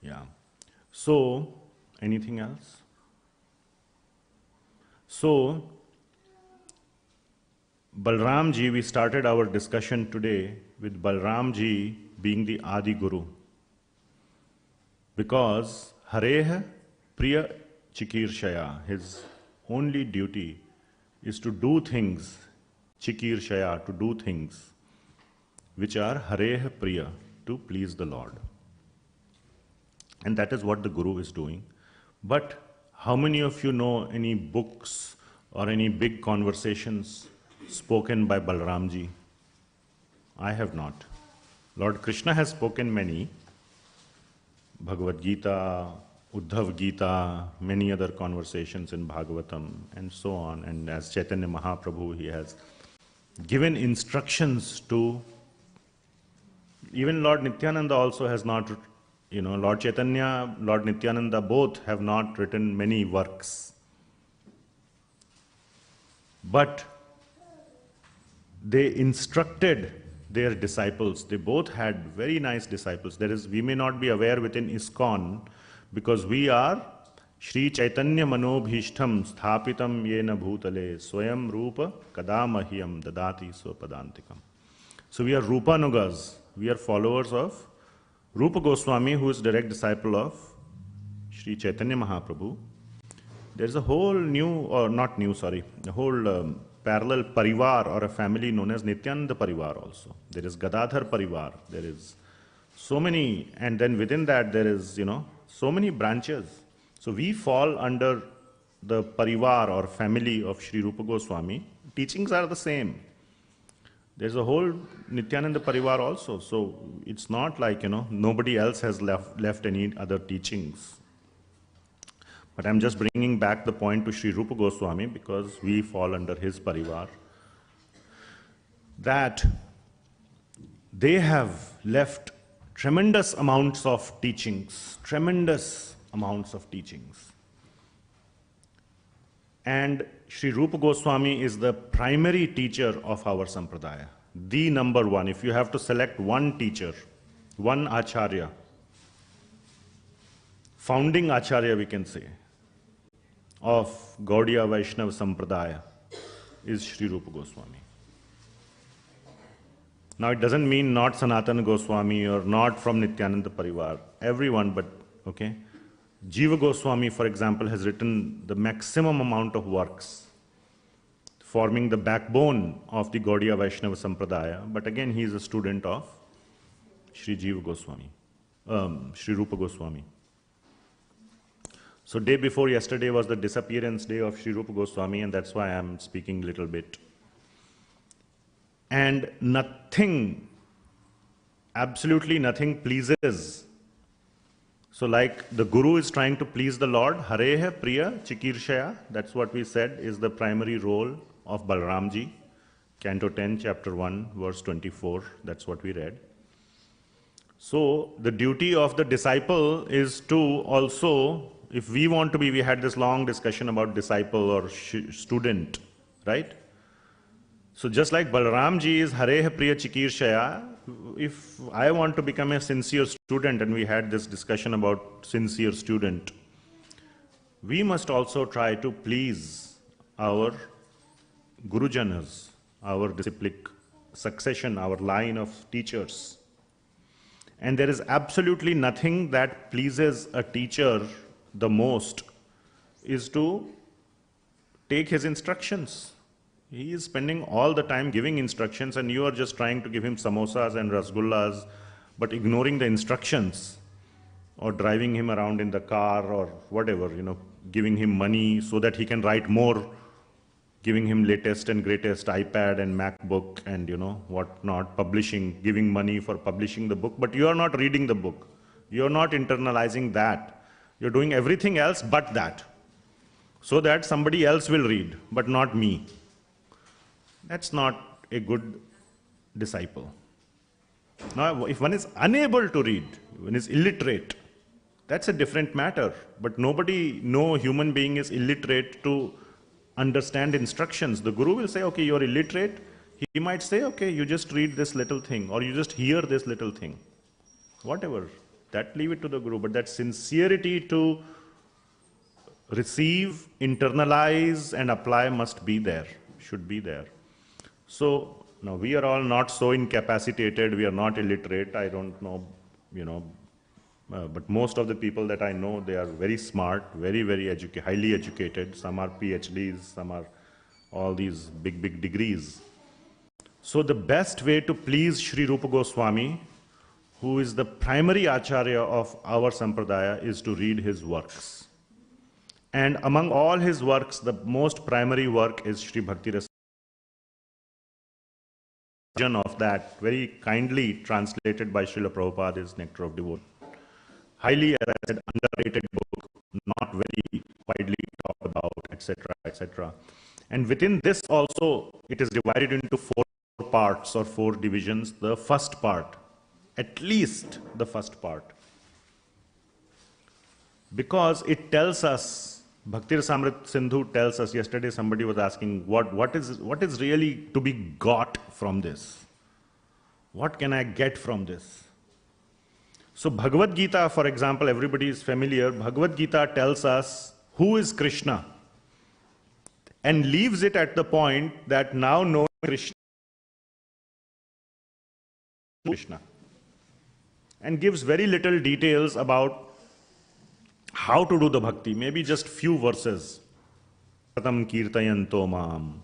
S1: Yeah. So, anything else? So, Balram ji, we started our discussion today with Balram ji being the Adi Guru. Because Hareh Priya Chikirshaya, his only duty is to do things, Chikirshaya, to do things which are Hareh Priya, to please the Lord. And that is what the Guru is doing. But how many of you know any books or any big conversations spoken by Balramji? I have not. Lord Krishna has spoken many. Bhagavad Gita, Uddhav Gita, many other conversations in Bhagavatam, and so on. And as Chaitanya Mahaprabhu, he has given instructions to, even Lord Nityananda also has not, Lord Chaitanya, Lord Nityananda both have not written many works. But they instructed their disciples. They both had very nice disciples. We may not be aware within ISKCON, because we are Shri Chaitanya Manobhishtam Sthapitam Yena Bhutale Swayam Rupa Kadamahyam Dadati Swapadantikam. So we are Rupanugas. We are followers of Rupa Goswami, who is direct disciple of Shri Chaitanya Mahaprabhu. There's a whole a whole parallel parivar or a family known as Nityananda Parivar also. There is Gadadhar Parivar. There is so many, and then within that there is, so many branches. So we fall under the parivar or family of Shri Rupa Goswami. Teachings are the same. There's a whole Nityananda Parivar also. So it's not like, nobody else has left any other teachings. But I'm just bringing back the point to Sri Rupa Goswami because we fall under his Parivar. That they have left tremendous amounts of teachings, tremendous amounts of teachings. And Sri Rupa Goswami is the primary teacher of our Sampradaya. The number one. If you have to select one teacher, one Acharya, founding Acharya we can say, of Gaudiya Vaishnava Sampradaya is Sri Rupa Goswami. Now it doesn't mean not Sanatana Goswami or not from Nityananda Parivar, everyone, but okay. Jiva Goswami, for example, has written the maximum amount of works, forming the backbone of the Gaudiya Vaishnava Sampradaya, but again he is a student of Sri Jiva Goswami, Sri Rupa Goswami. So day before yesterday was the disappearance day of Sri Rupa Goswami, and that's why I'm speaking a little bit. And nothing, absolutely nothing pleases. So like the Guru is trying to please the Lord, Hareha Priya Chikirshaya, that's what we said is the primary role of Balramji, Canto 10, Chapter 1, verse 24, that's what we read. So the duty of the disciple is to also, if we want to be, we had this long discussion about disciple or student, right? So just like Balramji is Hareha Priya Chikirshaya, if I want to become a sincere student, and we had this discussion about sincere student, we must also try to please our Gurujanas, our disciplic succession, our line of teachers. And there is absolutely nothing that pleases a teacher the most is to take his instructions. He is spending all the time giving instructions and you are just trying to give him samosas and rasgullas, but ignoring the instructions or driving him around in the car or whatever, giving him money so that he can write more, giving him latest and greatest iPad and MacBook and whatnot, publishing, giving money for publishing the book, but you are not reading the book. You are not internalizing that. You're doing everything else but that, so that somebody else will read, but not me. That's not a good disciple. Now, if one is unable to read, one is illiterate, that's a different matter. But no human being is illiterate to understand instructions. The Guru will say, okay, you're illiterate. He might say, okay, you just read this little thing, or you just hear this little thing. Whatever. That leave it to the Guru. But that sincerity to receive, internalize, and apply must be there, should be there. So, now we are all not so incapacitated, we are not illiterate, I don't know, but most of the people that I know, they are very smart, very, very highly educated. Some are PhDs, some are all these big degrees. So the best way to please Sri Rupa Goswami, who is the primary Acharya of our Sampradaya, is to read his works. And among all his works, the most primary work is Sri Bhakti Rasa of that, very kindly translated by Srila Prabhupada, is Nectar of Devotion. Highly, as I said, underrated book, not very widely talked about, etc., etc. And within this also, it is divided into 4 parts or 4 divisions. The first part, at least the first part, because it tells us, Bhakti Rasamrit Sindhu tells us, yesterday somebody was asking, what is really to be got from this? What can I get from this? So Bhagavad Gita, for example, everybody is familiar. Bhagavad Gita tells us who is Krishna and leaves it at the point that now knowing Krishna, and gives very little details about how to do the bhakti, maybe just few verses. Pratam kirtayanto mam.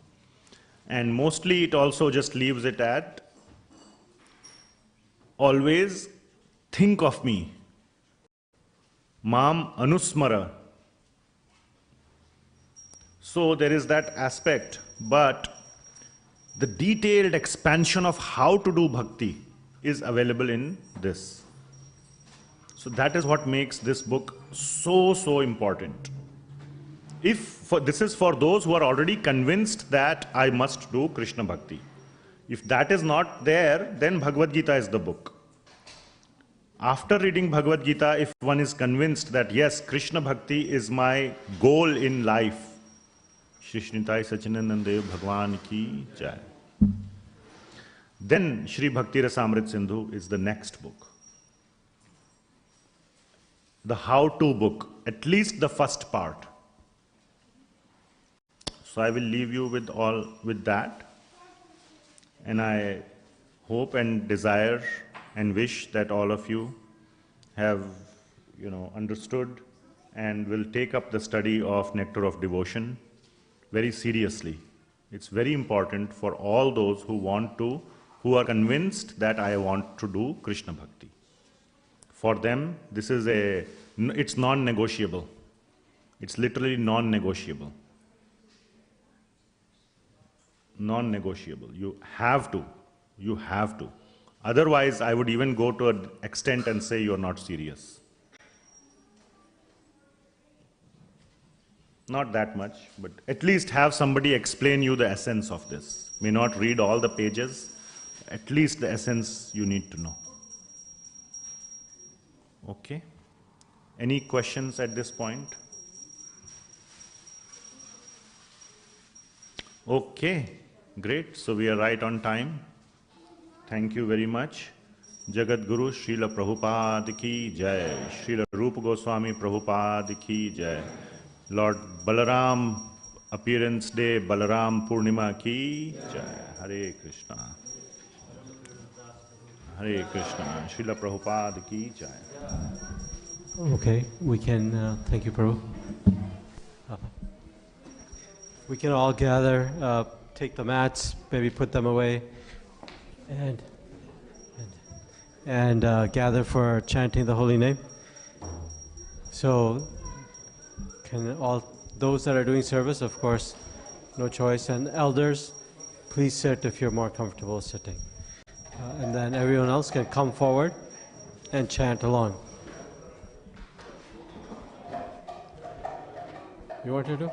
S1: And mostly it also just leaves it at always think of me. Mam anusmara. So there is that aspect, but The detailed expansion of how to do bhakti is available in this. So that is what makes this book so important. This is for those who are already convinced that I must do Krishna bhakti. If that is not there, then Bhagavad Gita is the book. After reading Bhagavad Gita, if one is convinced that yes, Krishna bhakti is my goal in life, Shri Shnitai Sachinanandev Bhagwan ki jai. Then Shri Bhakti Rasamrit Sindhu is the next book. The how-to book, at least the first part. So I will leave you with that. And I hope and desire and wish that all of you have, understood and will take up the study of Nectar of Devotion very seriously. It's very important for all those who are convinced that I want to do Krishna Bhakti. For them, it's non-negotiable. It's literally non-negotiable. Non-negotiable. You have to. Otherwise, I would even go to an extent and say you're not serious. Not that much, but at least have somebody explain you the essence of this. May not read all the pages, at least the essence you need to know. Okay? Any questions at this point? Okay, great. So we are right on time. Thank you very much. Jagat Guru Srila Prabhupada ki jai. Srila Rupa Goswami Prabhupada ki jai. Lord Balaram Appearance Day, Balaram Purnima ki jai. Hare Krishna. Hare Krishna. Srila Prabhupada ki jai.
S4: Okay, we can, thank you, Prabhu. We can all gather, take the mats, maybe put them away, and gather for chanting the holy name. So, can all those that are doing service, of course, no choice, and elders, please sit if you're more comfortable sitting. And then everyone else can come forward and chant along. You want to do?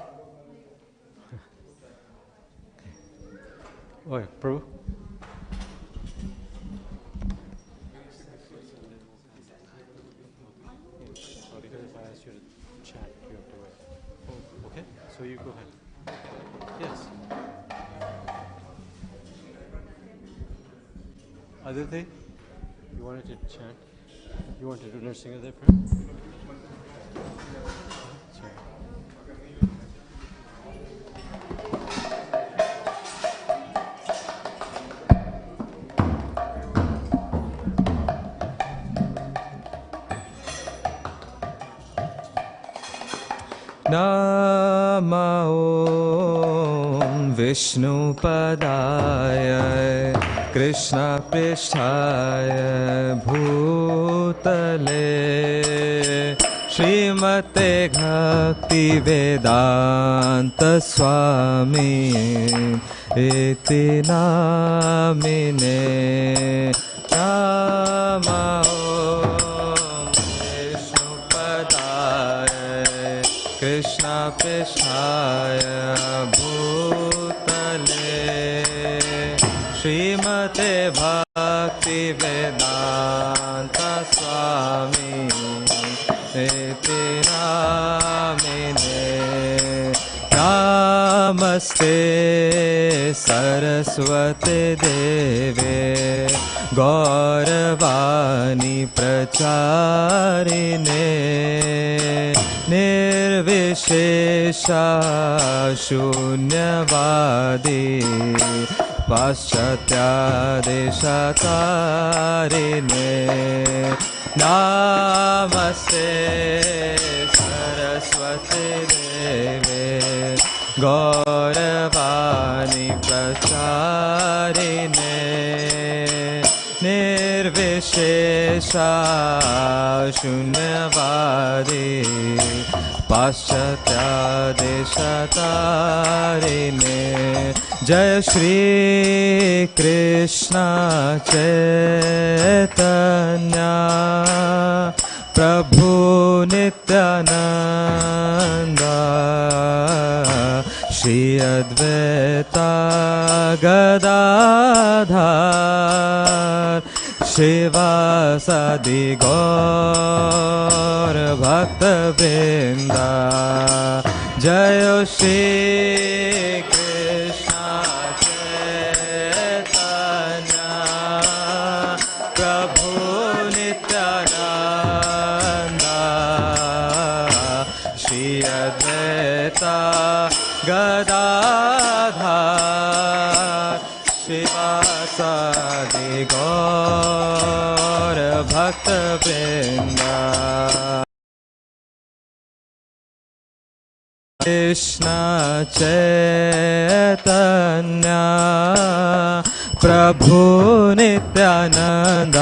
S4: Oh, yeah, Prabhu. Sorry, if I ask you to chat, you have to wait. Oh, okay, so you go ahead. Yes. Aditi, you wanted to chant? You want to do nursing of there, Prabhu? Sorry.
S5: Namo Vishnupadaya Krishna Pristhaya Bhutale Srimate Bhakti Vedanta Swami Iti Namine Namo Krishna Pristhaya Bhutale Srimate Bhakti Vedanta Swami Iti Namine Namaste Saraswati Deve Gauravani Pracharine Nirvishesha Shunyavadi Paschatya Deshatarine Namaste Saraswati Deve Gauravani Pracharine Nirvishesha Shunyavadi पाश्चात्या देशतारिणे जय श्री कृष्ण चैतन्य प्रभु नित्यानंद श्री अद्वैता गदाधर शिवासादि गौर भक्तवृंद जय श्री कृष्ण चैतन्य प्रभु नित्यानंद श्री अद्वैता गदाधर शिवासादि गौर भक्तवृंद कृष्ण चैतन्य प्रभु नित्यानंद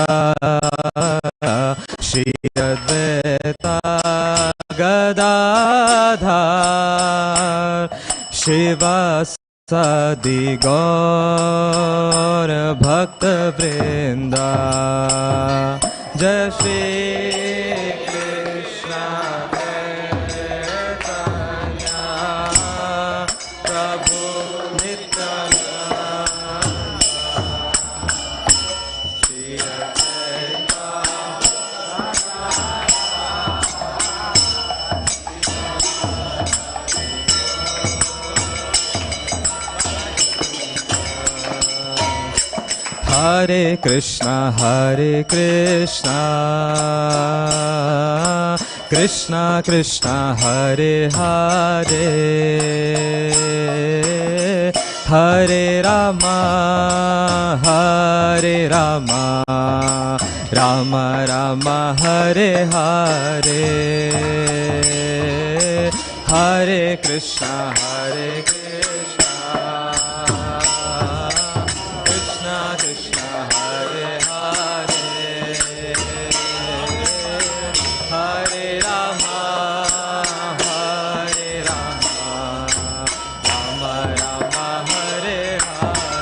S5: श्री अद्वैता गदाधर शिवासादि गौर भक्तवृंद जय श्री कृष्ण चैतन्य प्रभु नित्यानंद श्री अद्वैता हरे Krishna Krishna Krishna Hare Hare Hare Rama Ram Ram Hare Hare Hare Krishna Krishna Krishna Hare Hare Hare Ram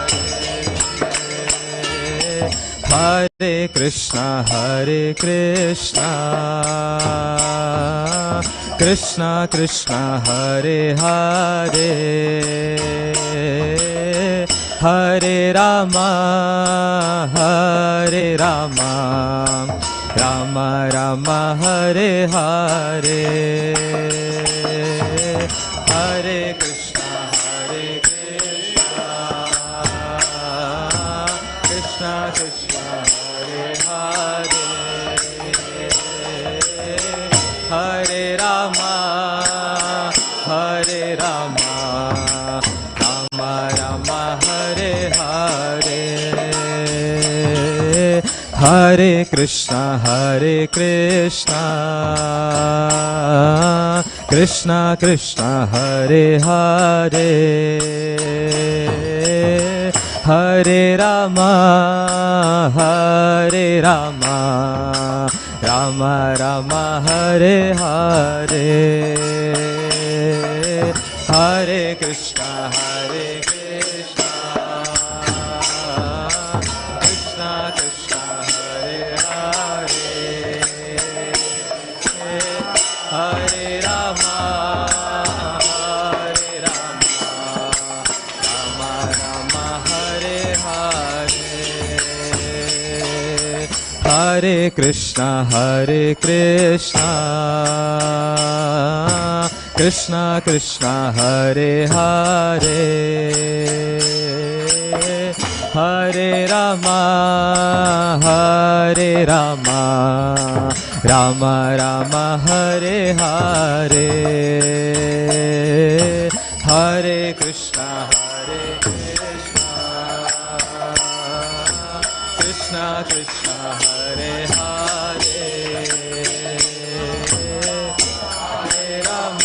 S5: Ram Ram Hare Hare Hare Krishna Krishna Krishna Hare Hare Hare Ram Ram Ram Hare Hare Hare Krishna Krishna Krishna Hare Hare Hare Ram Ram Ram Hare Hare Hare Krishna Krishna Krishna Hare Hare Hare Ram Ram Ram Hare Hare Hare Krishna Krishna Krishna Hare Hare Hare Ram Ram Ram Hare Hare Hare Krishna Krishna Krishna Hare Hare Hare Ram Ram Ram Hare Hare Hare Krishna Krishna Krishna Hare Hare Hare Ram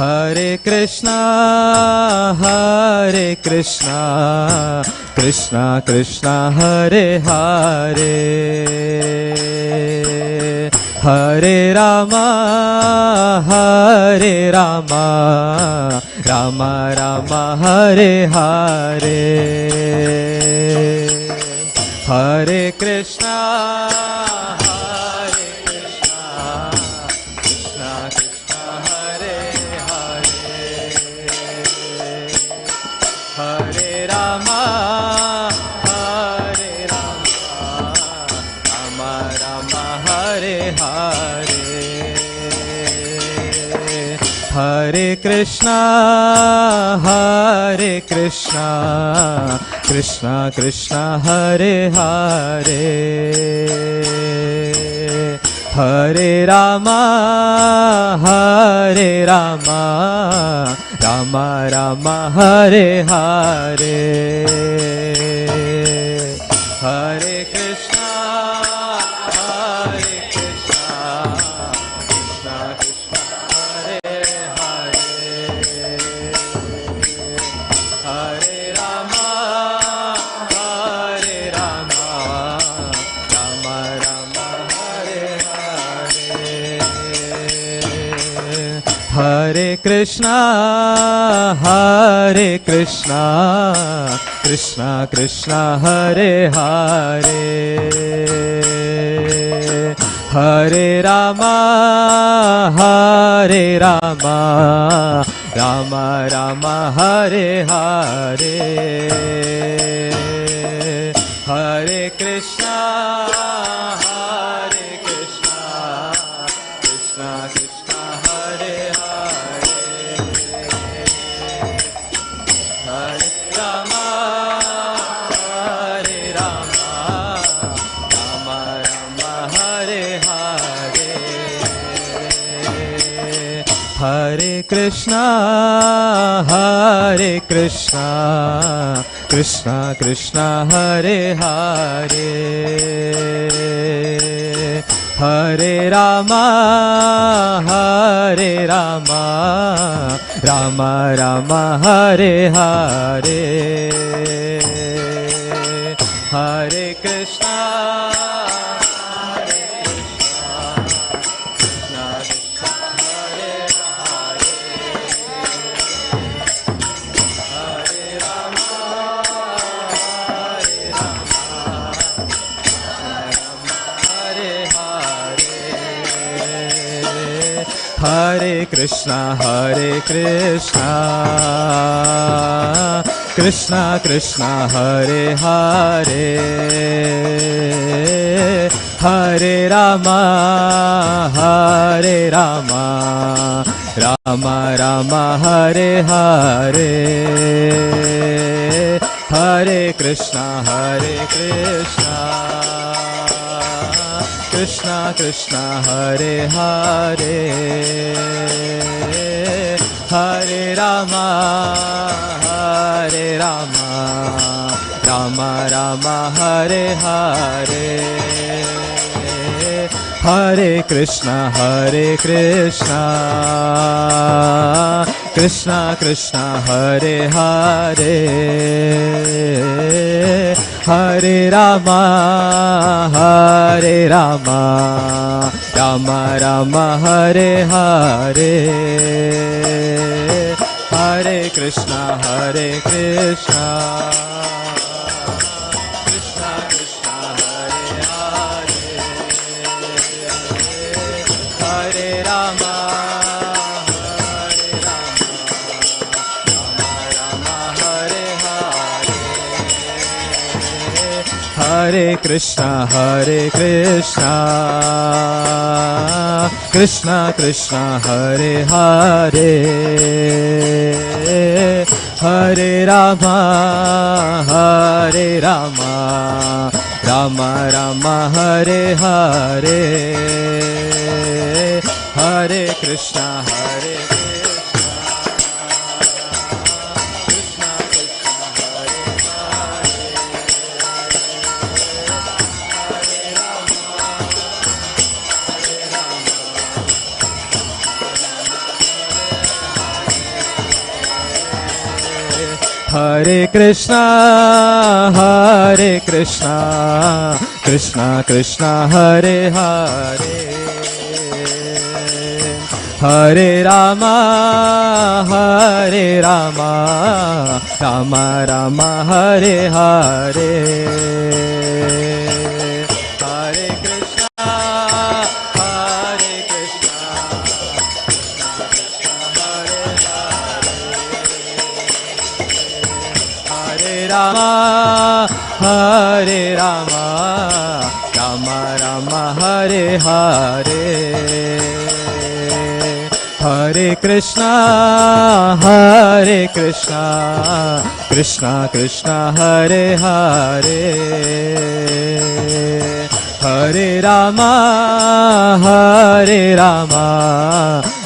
S5: Hare Krishna, Hare Krishna, Krishna Krishna, Hare Hare, Hare Rama, Hare Rama, Rama Rama, Hare Hare, Hare Krishna, Hare Krishna, Krishna Krishna, Hare Hare, Hare Rama, Hare Rama, Rama Rama, Hare Hare, Hare Krishna, Hare Krishna, Krishna Krishna, Hare Hare, Hare Rama, Hare Rama, Rama Rama, Hare Hare, Hare Krishna, Hare Krishna, Krishna Krishna, Hare Hare, Hare Rama, Hare Rama, Rama Rama, Hare Hare, Hare Krishna, Hare Krishna, Krishna Krishna, Hare Hare, Hare Rama, Hare Rama, Rama Rama, Hare Hare, Hare Krishna, Hare Krishna, Krishna Krishna, Hare Hare, Hare Rama, Hare Rama, Rama Rama, Hare Hare, Hare Krishna, Hare Krishna, Krishna Krishna, Hare Hare, Hare Rama, Hare Rama, Rama Rama, Hare Hare, Hare Krishna, Hare Krishna, Krishna Krishna, Hare Hare, Hare Rama, Hare Rama, Hare Hare, Hare Krishna, Hare Krishna, Krishna Krishna, Hare Hare, Hare Rama, Hare Rama, Rama Rama, Hare Hare, Hare Krishna, Hare Krishna, Krishna Krishna, Hare Hare, Hare Rama, Hare Rama, Rama Rama, Hare Hare, Hare Krishna, Hare Krishna, Krishna Krishna, Hare Hare, Hare Rama, Hare Rama, Rama Rama, Hare Hare, Hare Krishna, Hare Krishna, Krishna Krishna, Hare Hare, Hare Rama, Hare Rama, Rama Rama, Hare Hare, Hare Krishna, Hare Krishna, Krishna Krishna, Hare Hare, Hare Rama, Hare Rama, Rama Rama, Hare Hare, Hare Krishna, Hare Krishna, Krishna Krishna, Hare Hare, Hare Rama, Hare Rama, Rama Rama, Hare Hare, Hare Krishna, Krishna Krishna, Hare Hare, Hare Rama, Rama Rama, Hare Hare, Hare Krishna, Hare Rama, Rama Rama, Hare Hare, Hare Krishna, Krishna Krishna, Hare Hare, Hare Rama,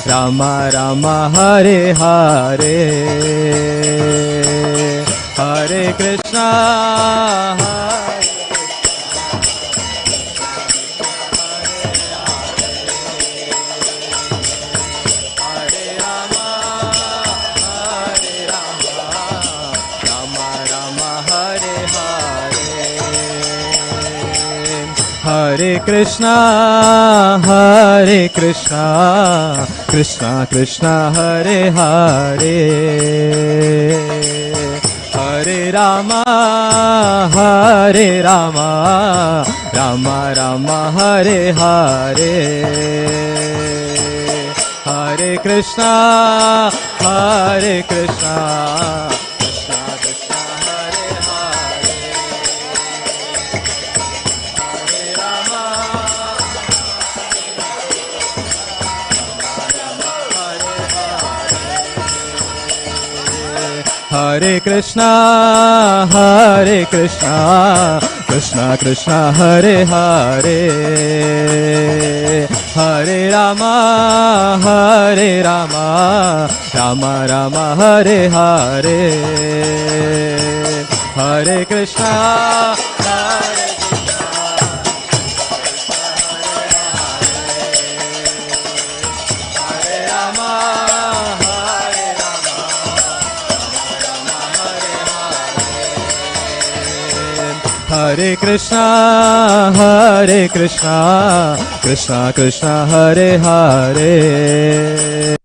S5: Rama Rama, Hare Hare, Hare Krishna, Hare Krishna, Krishna Krishna, Hare Hare, Hare Rama, Rama Rama, Hare Hare, Hare Krishna, Krishna Krishna, Hare Hare, Hare Krishna, Krishna Krishna, Hare Hare, Hare Rama, Rama Rama, Hare Hare, Hare Krishna, Hare Krishna, Krishna Krishna, Hare Hare,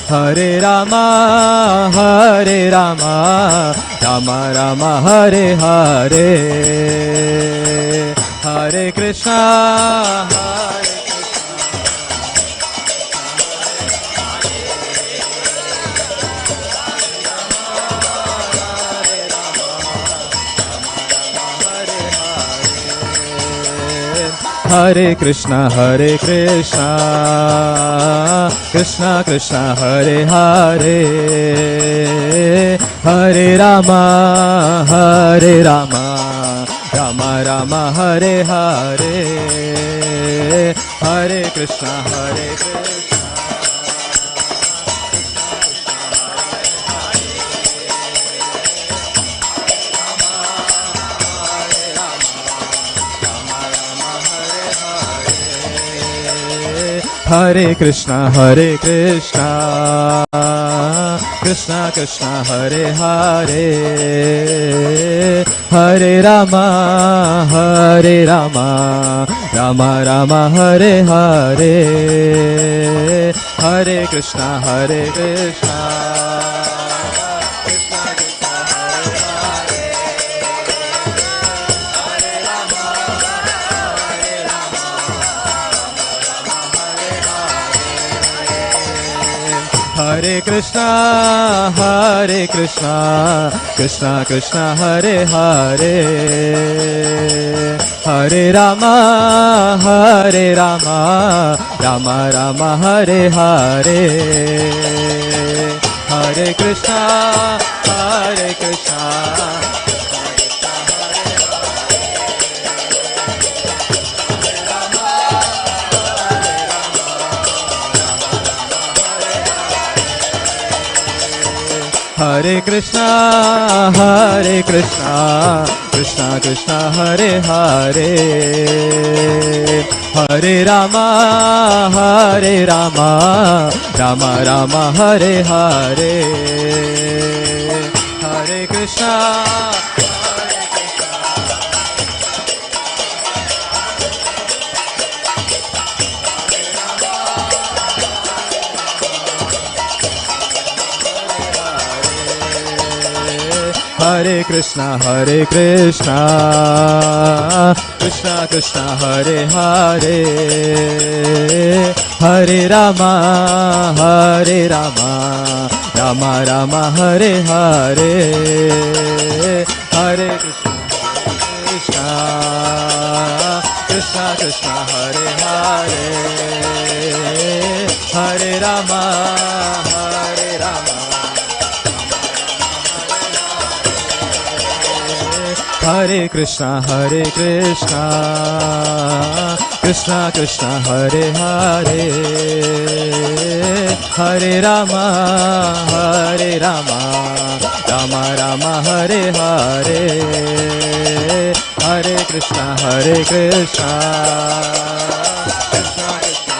S5: Hare Rama, Rama Rama, Hare Hare, Hare Krishna, Hare Krishna, Krishna Krishna, Hare Hare, Hare Rama, Rama Rama, Hare Hare, Hare Krishna, Hare Krishna, Krishna Krishna, Hare Hare, Hare Rama, Rama Rama, Hare Hare, Hare Krishna, Hare Krishna, Krishna Krishna, Hare Hare, Hare Rama, Rama Rama, Hare Hare, Hare Krishna, Hare Krishna, Krishna Krishna, Hare Hare, Hare Rama, Rama Rama, Hare Hare, Hare Krishna, Hare Krishna, Hare Krishna, Krishna Krishna, Hare Hare, Hare Rama, Hare Rama, Rama Rama, Hare Hare, Hare Krishna, Krishna, Krishna Krishna, Hare Hare, Hare Rama, Hare Rama, Hare Krishna, Hare Krishna, Krishna Krishna, Hare Hare, Hare Rama, Hare Rama, Rama Rama, Hare Hare, Hare Krishna, Hare Krishna, Krishna Krishna,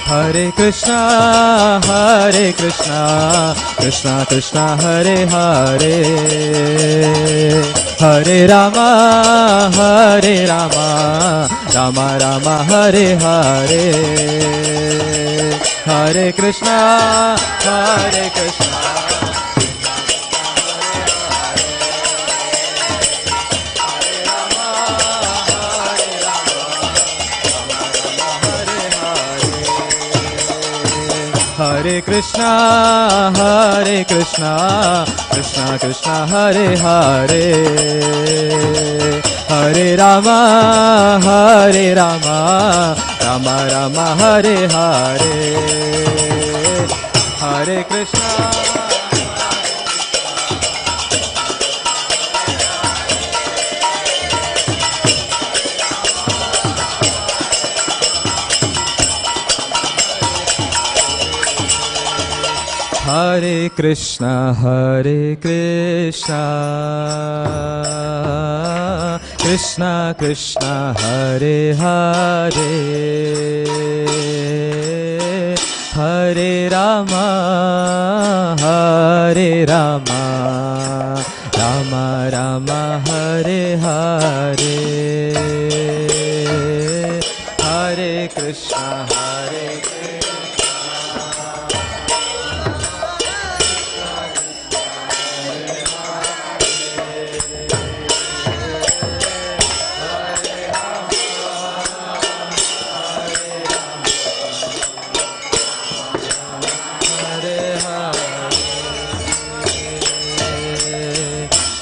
S5: Hare Krishna, Hare Krishna, Krishna Krishna, Hare Hare, Hare Rama, Hare Rama, Rama Rama, Hare Hare, Hare Krishna, Hare Krishna, Hare Krishna, Hare Krishna, Krishna Krishna, Hare Hare, Hare Rama, Hare Rama, Rama Rama, Hare Hare, Hare Krishna, Hare Krishna, Hare Krishna, Krishna Krishna, Hare Hare, Hare Rama, Hare Rama, Rama Rama, Hare Hare, Hare Krishna,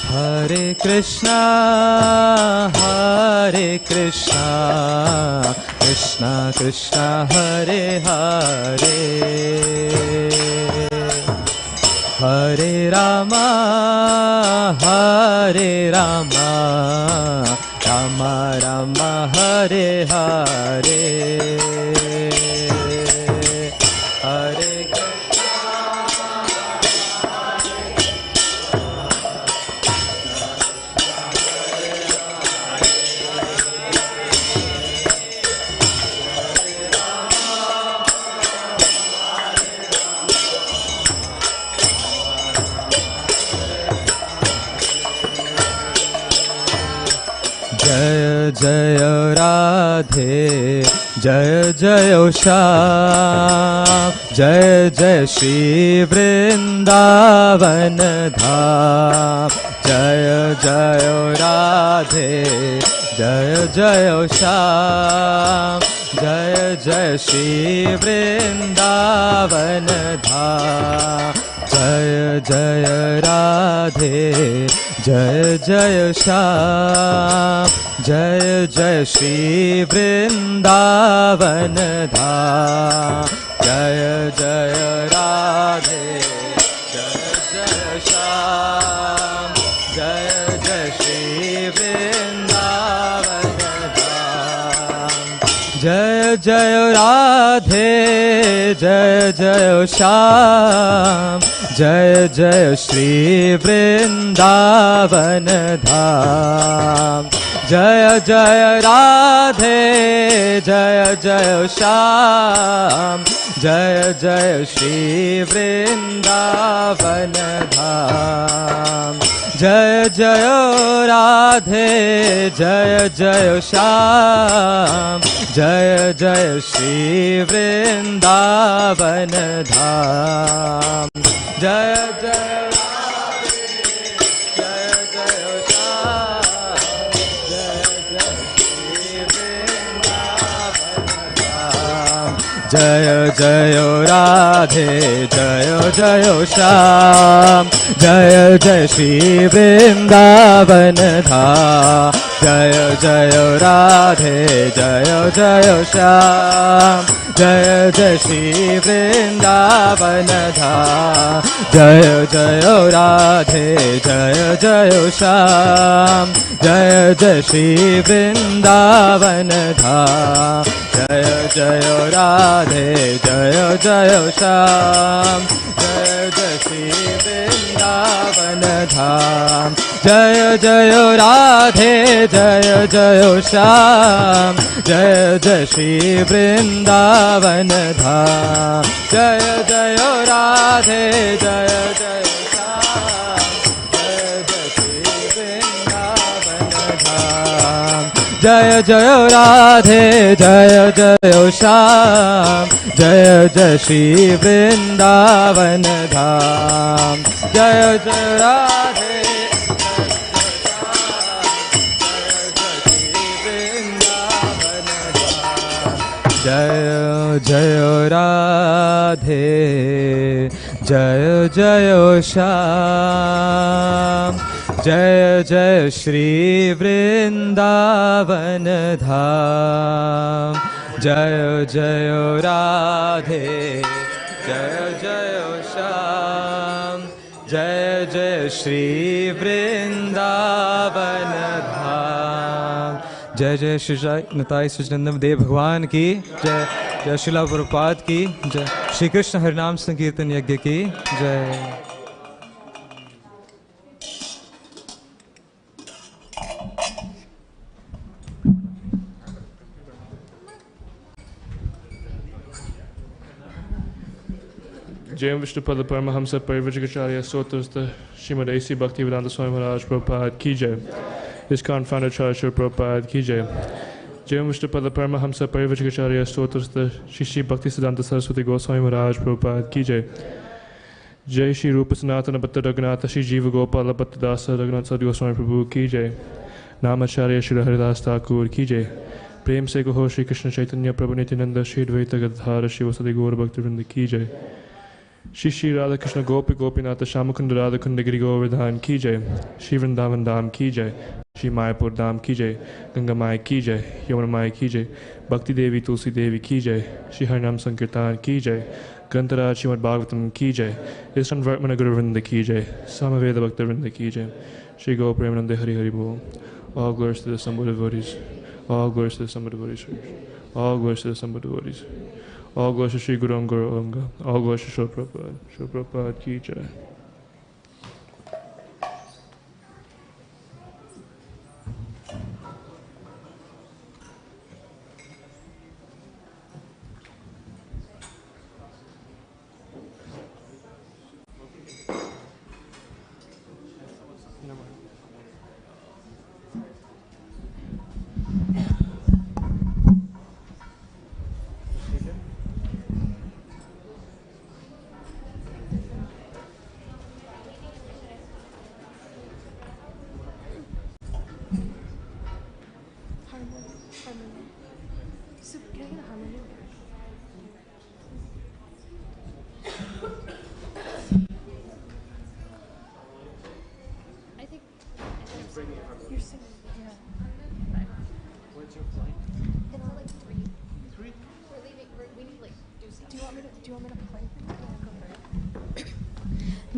S5: Hare Krishna, Hare Krishna, Krishna Krishna, Hare Hare, Hare Rama, Hare Rama, Rama Rama, Hare Hare, Hare Jaya Jaya Radhe, Jaya Jaya Shyam, Jaya Jaya Shri Vrindavan Dham, Jaya Jaya Radhe, Jaya Jaya Shyam, Jaya Jaya Shri Vrindavan Dham, Jaya Jaya Radhe, Jaya Jaya Shyam, Jaya Jaya Shri Vrindavan Dham, Jaya Jaya Radhe, Jaya Jaya Shyam, Jaya Jaya Shri Vrindavan Dham, Jaya Jaya Radhe, Jaya Jaya Shyam, Jaya Jaya Shri Vrindavan Dham, जय जय राधे जय जय श्याम जय जय श्री वृंदावन धाम जय जय राधे जय जय श्याम जय जय श्री वृंदावन धाम जय जय जय जय राधे जय जय श्याम जय जय श्री वृंदावन धाम जय जय राधे जय जय श्याम जय जय श्री वृंदावन धाम जय जय राधे जय जय श्याम जय जय श्री वृंदावन धाम जय जय राधे जय जय श्याम जय जय श्री वृंदावन धाम जय जय राधे जय जय श्याम जय जय श्री वृंदावन धाम जय जय राधे जय जय श्याम जय जय श्री वृंदावन धाम जय जय राधे जय जय श्याम जय जय श्री वृंदावन धाम जय जय राधे जय जय राधे जय जय श्याम जय जय श्री वृंदावन धाम जय जय राधे जय जय श्याम जय जय श्री वृंदावन धाम जय जय श्री निताई सच्चिदानंद देव भगवान की जय जय शिला प्रभुपाद की जय श्री कृष्ण हरिनाम संकीर्तन यज्ञ की जय
S6: जय Vishnupad Paramhans परिव्राजकाचार्य सोत्रस्त Shrimad AC Bhaktivedanta Swami Maharaj Prabhupada की जय ISKCON founder Srila Prabhupada की जय जय Vishnupad Paramhans परिव्राजकाचार्य सोत्रस्त Shri Bhaktisiddhanta Saraswati Goswami Maharaj Prabhupada की जय जय श्री रूप सनातन भट्ट रघुनाथ श्री जीव गोपाल भट्ट दास रघुनाथ सद गोस्वामी प्रभु की जय नामाचार्य श्री हरिदास ठाकुर की जय प्रेम से कहो श्री कृष्ण चैतन्य प्रभु नित्यानंद श्री द्वैत गदाधर श्री वसुदेव गौर भक्तवृंद की जय श्री श्री राधा कृष्ण गोपी गोपीनाथ श्यामकुंड राधा कुंड गिरि गोवर्धन की जय श्री वृंदावन धाम की जय श्री मायापुर धाम की जय गंगा माई की जय यमुना माई की जय भक्ति देवी तुलसी देवी की जय श्री हरिनाम संकीर्तन की जय ग्रंथराज श्रीमद् भागवतम की जय ईश्वर वर्मन गुरुवृंद की जय सामवेद भक्तवृंद की जय श्री गौ प्रेमानंद हरि हरि बोल all glories to the Sambhuddha devotees all glories to the Sambhuddha devotees all glories to the Sambhuddha devotees all glories to Sri Guru Guru Anga all glories to Srila Prabhupada ki jai.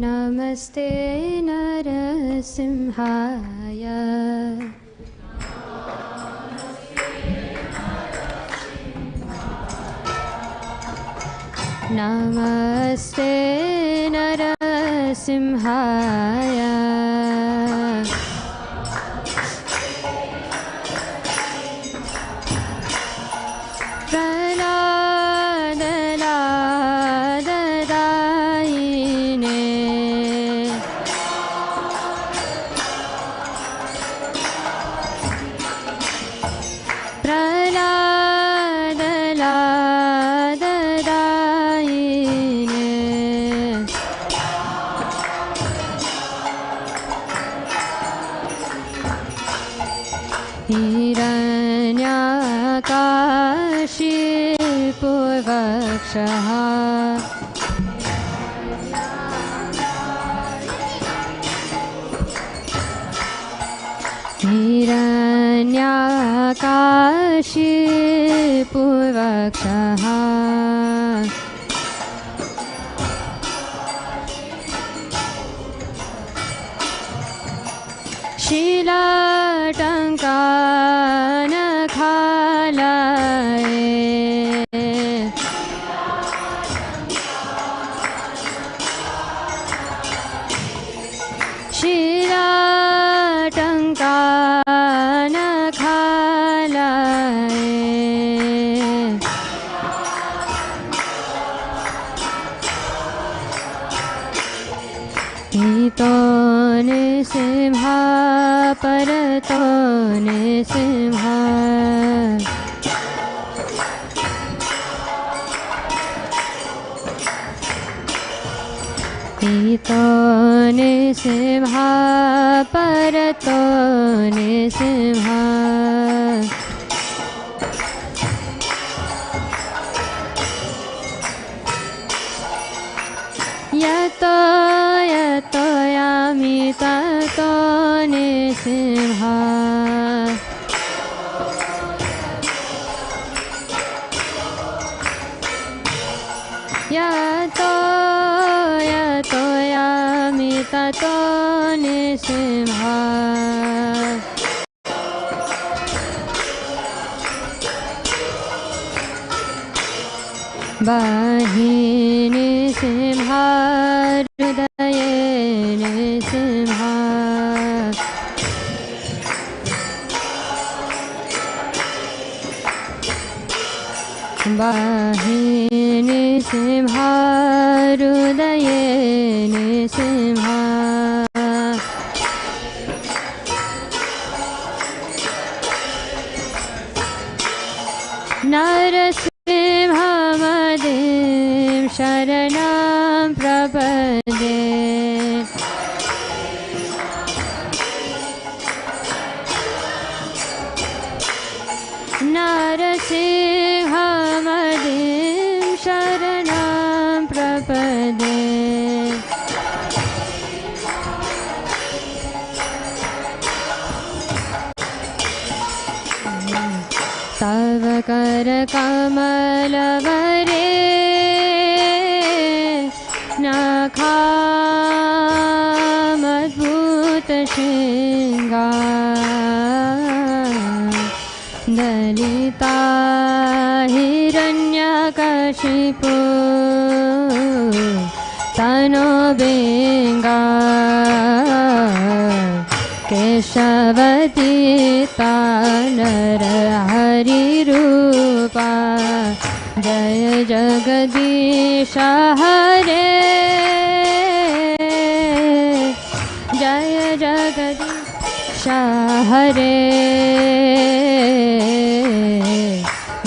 S7: Namaste Narasimhaya Namaste Narasimhaya पूर्वक्षः हिरण्याकाशी पूर्वक्षः शीलाटङ्कानखालये शीलाटङ्कानखालये ईतो निसिंहा परतो निसिंहा ईतो निसिंहा परतो निसिंहा यतो यतो यामि ततो निसिंहा यतो यतो यामि ततो निसिंहा बाहि निसिंहा हृदये निसिंहा बाहि निसिंहा हृदये निसिंहा नरसिंहमदिं शरणं प्रपद्ये नरसिंहमदिं शरणं प्रपद्ये तव करकमलवरे नखामद्भुतशृङ्गार दलिता हिरण्यकशिपु तनो बेङ्गार केशवतीता नरहरिरूपा जय जगदीश हरे जय जगदीश हरे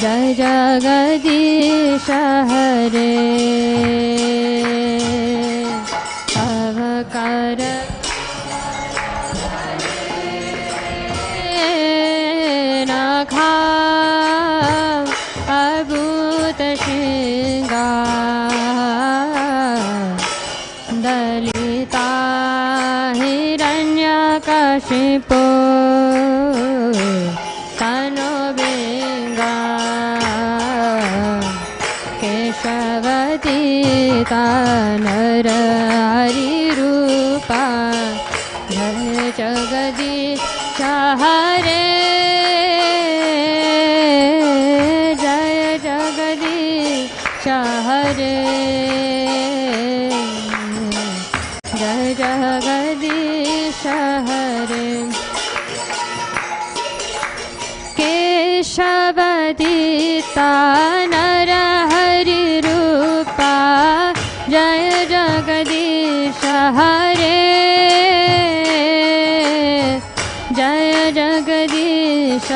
S7: जय जगदीश हरे अवकार अभूत शृङ्गार दलिता हिरण्यकशिपु तनो बेङ्गार केशवतीता नरहरिरूपा जय जगदीश हरे जय जगदीश हरे जय जगदीश हरे केशवदीता नरहरिरूपा जय जगदीश हरे जय जगदीश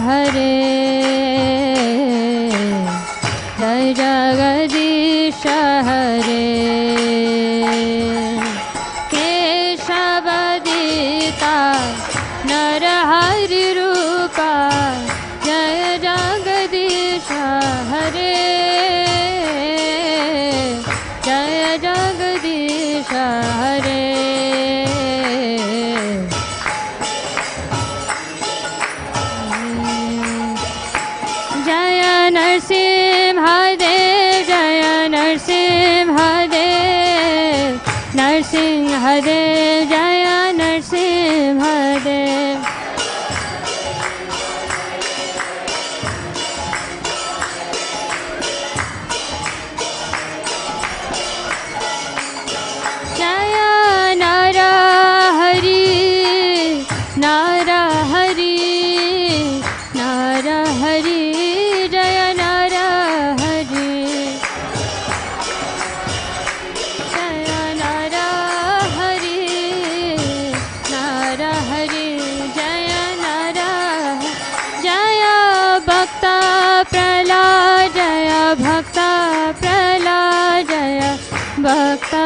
S7: हरे जय जगदीश हरे केशवदीता नरहरिरूपा जय जगदीश हरे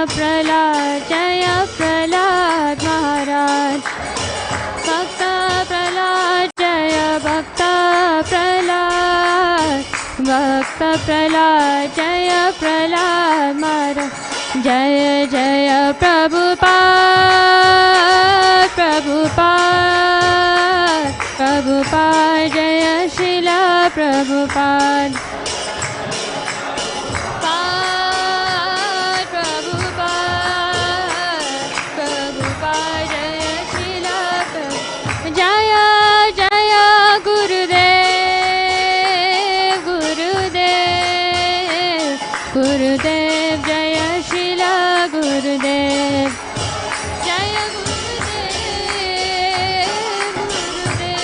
S7: Prahlad Maharaj. Bhakta Prahlad, Jaya Bhakta Prahlad. Bhakta Prahlad, Jaya Prahlad Maharaj. Jaya Jaya Prabhupada, Prabhupada, Prabhupada, Jaya Srila Prabhupada. Gurudev, Jaya Srila Gurudev. Jaya Gurudev, Gurudev.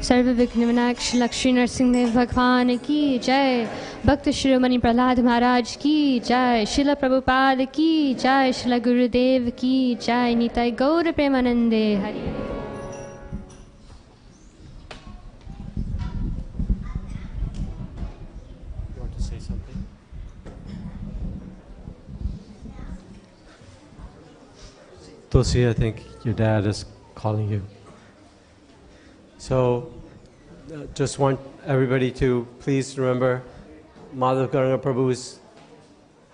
S7: Sarva Vighna Vinayak Shri Lakshmi Narasimha Bhagwan ki Jai. Bhakta Shiromani Prahlad Maharaj ki Jai. Srila Prabhupada ki Jai. Srila Gurudev ki Jai. Nitai Gaura Premanande Hari.
S4: Tulsi, I think your dad is calling you. So, just want everybody to please remember Madhav Karuna Prabhu's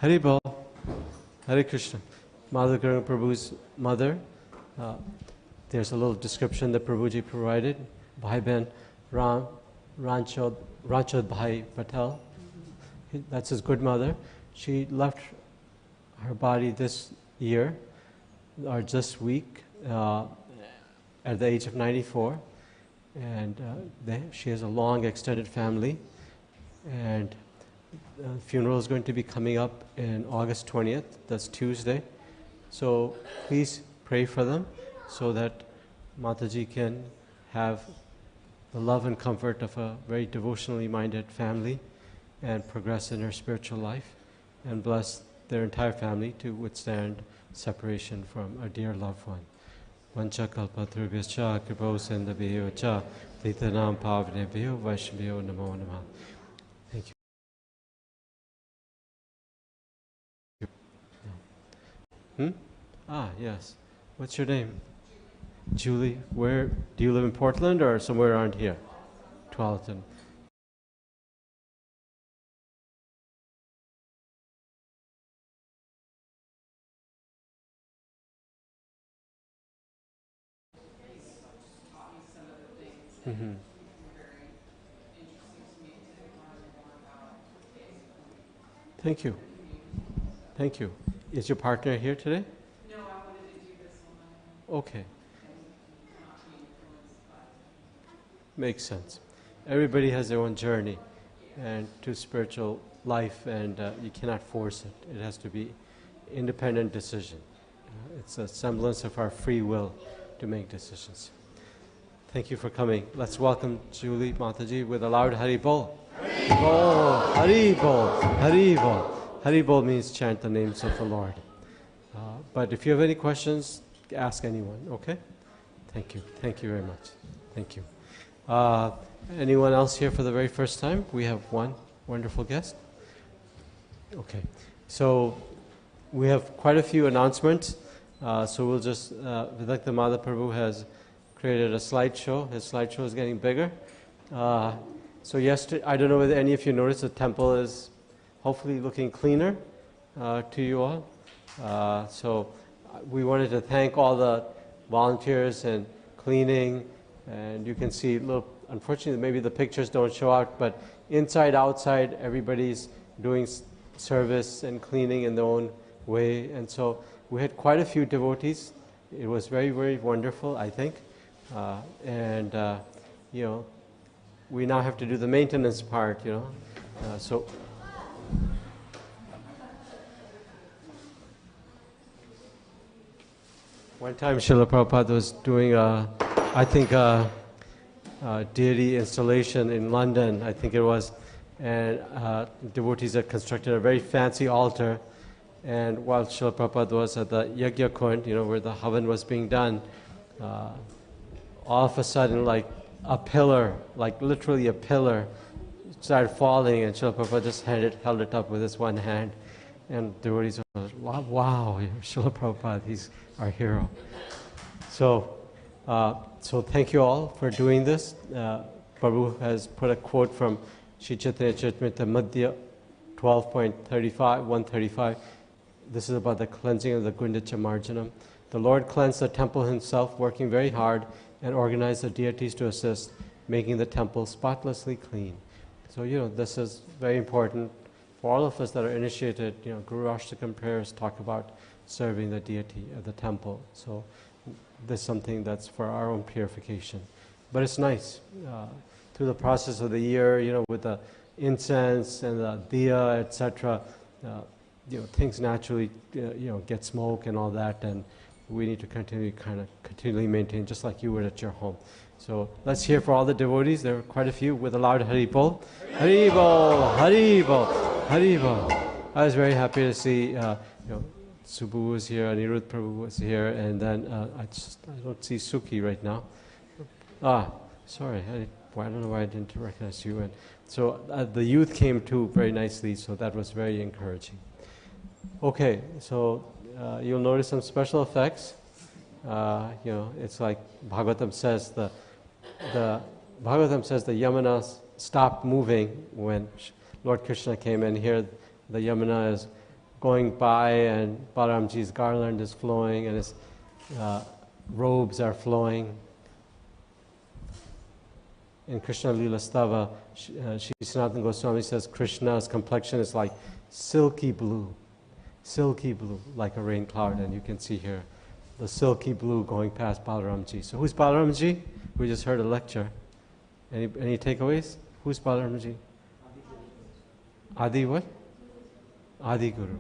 S4: Hari Bol, Hare Krishna. Madhav Karuna Prabhu's mother. There's a little description that Prabhuji provided. Bhai Ben Ranchod Bhai Patel. That's his good mother. She left her body this year, or this week, at the age of 94, and she has a long extended family, and the funeral is going to be coming up in August 20th, that's Tuesday. So please pray for them so that Mataji can have the love and comfort of a very devotionally minded family and progress in her spiritual life, and bless their entire family to withstand separation from a dear loved one. Vancha kalpatrubhyascha kripo sindhabhyo cha plitanam pavanebhyo vaishnavyo namo namah. Thank you. Yes. What's your name? Julie. Where do you live, in Portland or somewhere around here? Tualatin. Mm-hmm. Thank you. Thank you. Is your partner here today? No, I wanted to do this one. Okay. Makes sense. Everybody has their own journey and to spiritual life, and you cannot force it. It has to be independent decision. It's a semblance of our free will to make decisions. Thank you for coming. Let's welcome Julie Mataji with a loud Hari Bol. Hari Bol, Hari Bol, Hari Bol. Hari Bol means chant the names of the Lord. But if you have any questions, ask anyone, okay? Thank you. Thank you very much. Thank you. Anyone else here for the very first time? We have one wonderful guest. Okay. So we have quite a few announcements. So we'll just, Vidakta Madha Prabhu has created a slideshow. His slideshow is getting bigger. So yesterday, I don't know whether any of you noticed, the temple is hopefully looking cleaner to you all. So we wanted to thank all the volunteers and cleaning, and you can see, look, unfortunately maybe the pictures don't show out, but inside, outside, everybody's doing service and cleaning in their own way. And so we had quite a few devotees. It was very, very wonderful, I think. You know, we now have to do the maintenance part, you know. So one time Srila Prabhupada was doing I think deity installation in London, I think it was, and devotees had constructed a very fancy altar, and while Srila Prabhupada was at the Yajna Kund, you know, where the Havan was being done, all of a sudden, like a pillar, like literally a pillar, started falling, and Srila Prabhupada just held it up with his one hand. And devotees were, wow, Srila Prabhupada, he's our hero. So thank you all for doing this. Prabhu has put a quote from Sri Chaitanya Charitamrita Madhya 12.35, 135. This is about the cleansing of the Gundicha Marjanam. The Lord cleansed the temple himself, working very hard, and organized the deities to assist, making the temple spotlessly clean. So, this is very important for all of us that are initiated. Guru Ashtakam prayers talk about serving the deity of the temple. So, this is something that's for our own purification. But it's nice. Through the process of the year, with the incense and the diya, etc., things naturally, get smoke and all that, and we need to continually maintain, just like you would at your home. So let's hear for all the devotees. There are quite a few with a loud Hari Bol. Hari Bol, Hari Bol, Hari Bol. I was very happy to see, Subbu was here, Anirudh Prabhu was here, and then I don't see Suki right now. Sorry, I don't know why I didn't recognize you. And so the youth came too very nicely, so that was very encouraging. Okay, so you'll notice some special effects. It's like Bhagavatam says the Yamuna stopped moving when Lord Krishna came, and here the Yamuna is going by, and Balaramji's garland is flowing, and his robes are flowing. In Krishna Lila Stava, Shri Sanatana Goswami says Krishna's complexion is like silky blue, like a rain cloud, and you can see here the silky blue going past Balaramji. So who's Balaramji? We just heard a lecture. Any takeaways? Who's Balaramji? Adi what? Adi Guru.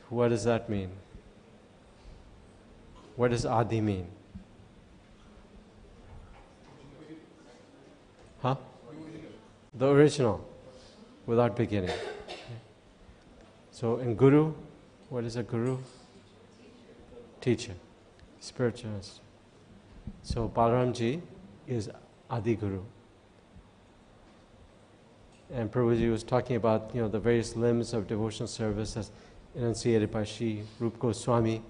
S4: What does that mean? What does Adi mean? Huh? The original, without beginning. So in Guru, what is a Guru? Teacher, spiritualist. So Balaramji is Adi Guru. And Prabhuji was talking about the various limbs of devotional service as enunciated by Sri Rupa Goswami.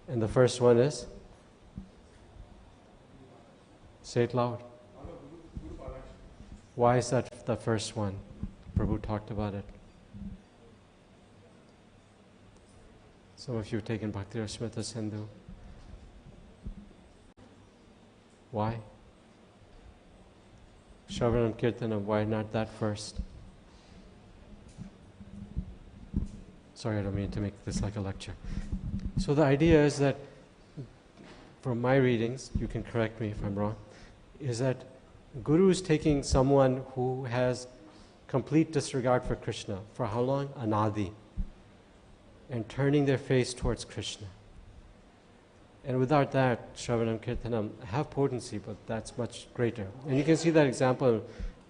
S4: And the first one is? Say it loud. Why is that the first one? Prabhu talked about it. Some of you have taken Bhakti Rasmrita Sindhu. Why? Shravanam Kirtanam, why not that first? Sorry, I don't mean to make this like a lecture. So the idea is that, from my readings, you can correct me if I'm wrong, is that Guru is taking someone who has complete disregard for Krishna. For how long? Anadi. And turning their face towards Krishna. And without that, Shravanam Kirtanam have potency, but that's much greater. And you can see that example in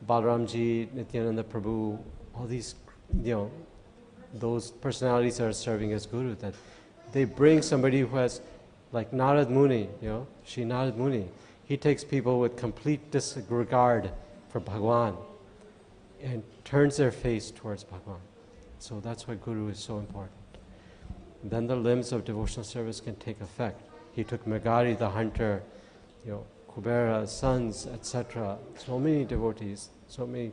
S4: Balaramji, Nityananda Prabhu, all these, those personalities that are serving as Guru, that they bring somebody who has, like Narad Muni, Shri Narad Muni, he takes people with complete disregard for Bhagwan and turns their face towards Bhagwan. So that's why Guru is so important. Then the limbs of devotional service can take effect. He took Megari the hunter, Kubera's sons, etc. So many devotees, so many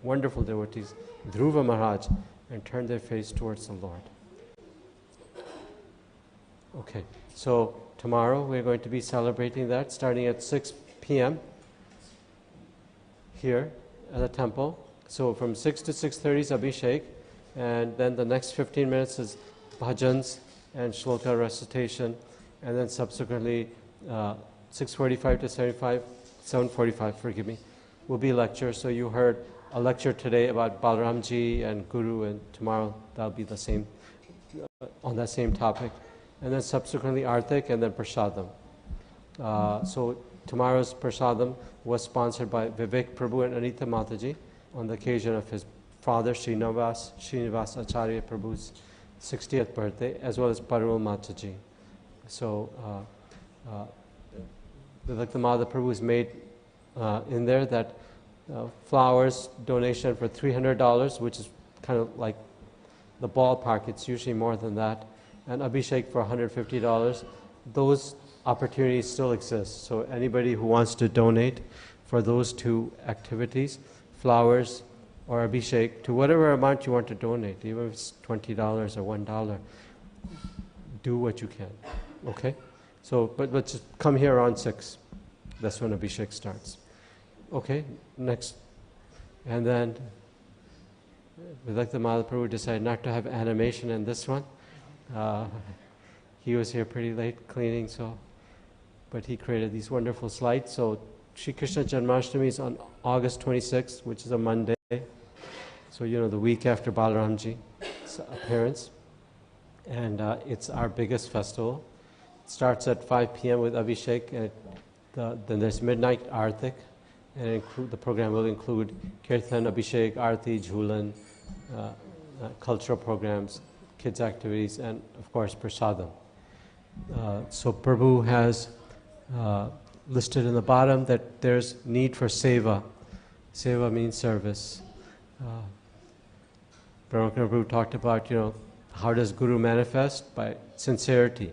S4: wonderful devotees, Dhruva Maharaj, and turned their face towards the Lord. Okay, so tomorrow we're going to be celebrating that starting at 6 p.m. here at the temple. So from 6 to 6:30 is Abhishek, and then the next 15 minutes is bhajans and shloka recitation, and then subsequently 6:45 to 7:45, forgive me, will be lecture. So you heard a lecture today about Balaramji and Guru, and tomorrow that'll be the same, on that same topic. And then subsequently Arthik and then Prasadam. So tomorrow's Prasadam was sponsored by Vivek Prabhu and Anita Mataji on the occasion of his father Srinivas Acharya Prabhu's 60th birthday, as well as Parul Mataji. So Vivek Madhav Prabhu has made in there that flowers donation for $300, which is kind of like the ballpark. It's usually more than that. And Abhishek for $150. Those opportunities still exist. So anybody who wants to donate for those two activities, flowers or Abhishek, to whatever amount you want to donate, even if it's $20 or $1, do what you can. Okay? So, but just come here around 6. That's when Abhishek starts. Okay, next. And then Vidakta Malaprabhu decided not to have animation in this one. He was here pretty late cleaning, but he created these wonderful slides. So Shri Krishna Janmashtami is on August 26th, which is a Monday. So, the week after Balaramji's appearance. And it's our biggest festival. It starts at 5 p.m. with Abhishek, and then there's midnight Artik. And the program will include Kirtan, Abhishek, Arti, Jhulan, cultural programs, kids' activities, and of course, Prasadam. So Prabhu has listed in the bottom that there's need for seva. Seva means service. Prabhu talked about, how does Guru manifest? By sincerity.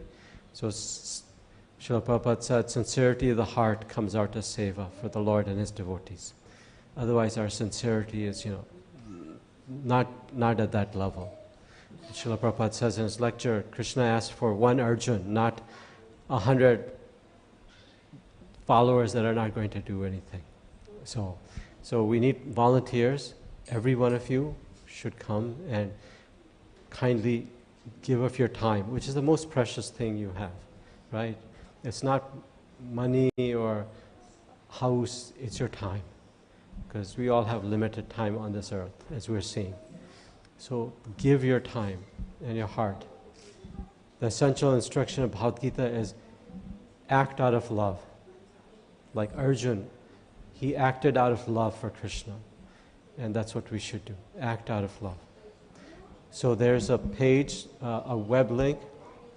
S4: So Srila Prabhupada said, sincerity of the heart comes out as seva for the Lord and His devotees. Otherwise, our sincerity is, not at that level. Srila Prabhupada says in his lecture, Krishna asked for one Arjun, not 100 followers that are not going to do anything. So we need volunteers. Every one of you should come and kindly give of your time, which is the most precious thing you have, right? It's not money or house, it's your time. Because we all have limited time on this earth, as we're seeing. So give your time and your heart. The essential instruction of Bhagavad Gita is act out of love. Like Arjun, he acted out of love for Krishna. And that's what we should do, act out of love. So there's a page, a web link,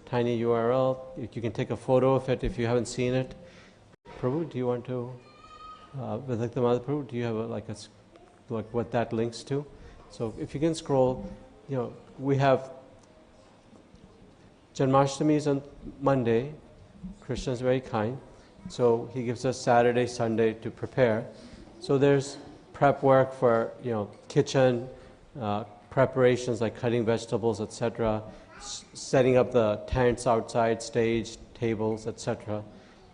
S4: tiny URL. You can take a photo of it if you haven't seen it. Prabhu, do you want to, Vidakta Prabhu, do you have like what that links to? So if you can scroll, we have Janmashtami is on Monday. Krishna is very kind. So he gives us Saturday, Sunday to prepare. So there's prep work for, kitchen, preparations like cutting vegetables, etc., setting up the tents outside, stage, tables, etc.,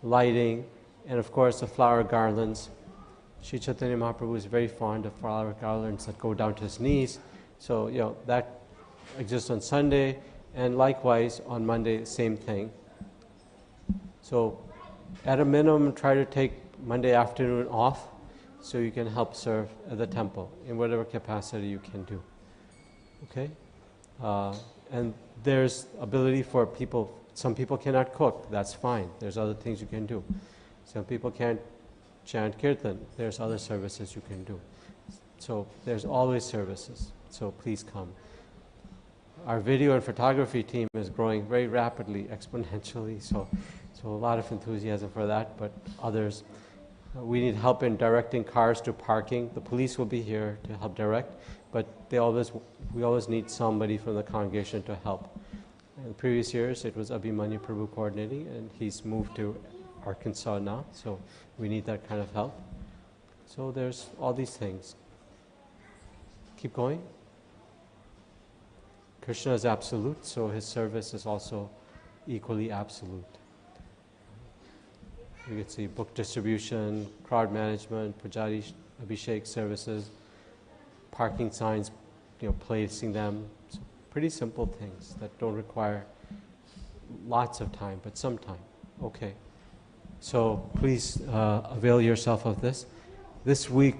S4: lighting, and of course the flower garlands. Sri Chaitanya Mahaprabhu is very fond of flower garlands that go down to his knees. So, that exists on Sunday, and likewise on Monday, same thing. So, at a minimum, try to take Monday afternoon off so you can help serve at the temple in whatever capacity you can do. Okay? And there's ability for people, some people cannot cook, that's fine. There's other things you can do. Some people can't chant kirtan, there's other services you can do. So there's always services, so please come. Our video and photography team is growing very rapidly, exponentially, so a lot of enthusiasm for that, but others, we need help in directing cars to parking. The police will be here to help direct, but we always need somebody from the congregation to help. In previous years, it was Abhimanyu Prabhu coordinating, and he's moved to Arkansas now, so we need that kind of help. So there's all these things. Keep going. Krishna is absolute, so his service is also equally absolute. You can see book distribution, crowd management, Pujari Abhishek services, parking signs, placing them. So pretty simple things that don't require lots of time, but some time. Okay. So please avail yourself of this. This week,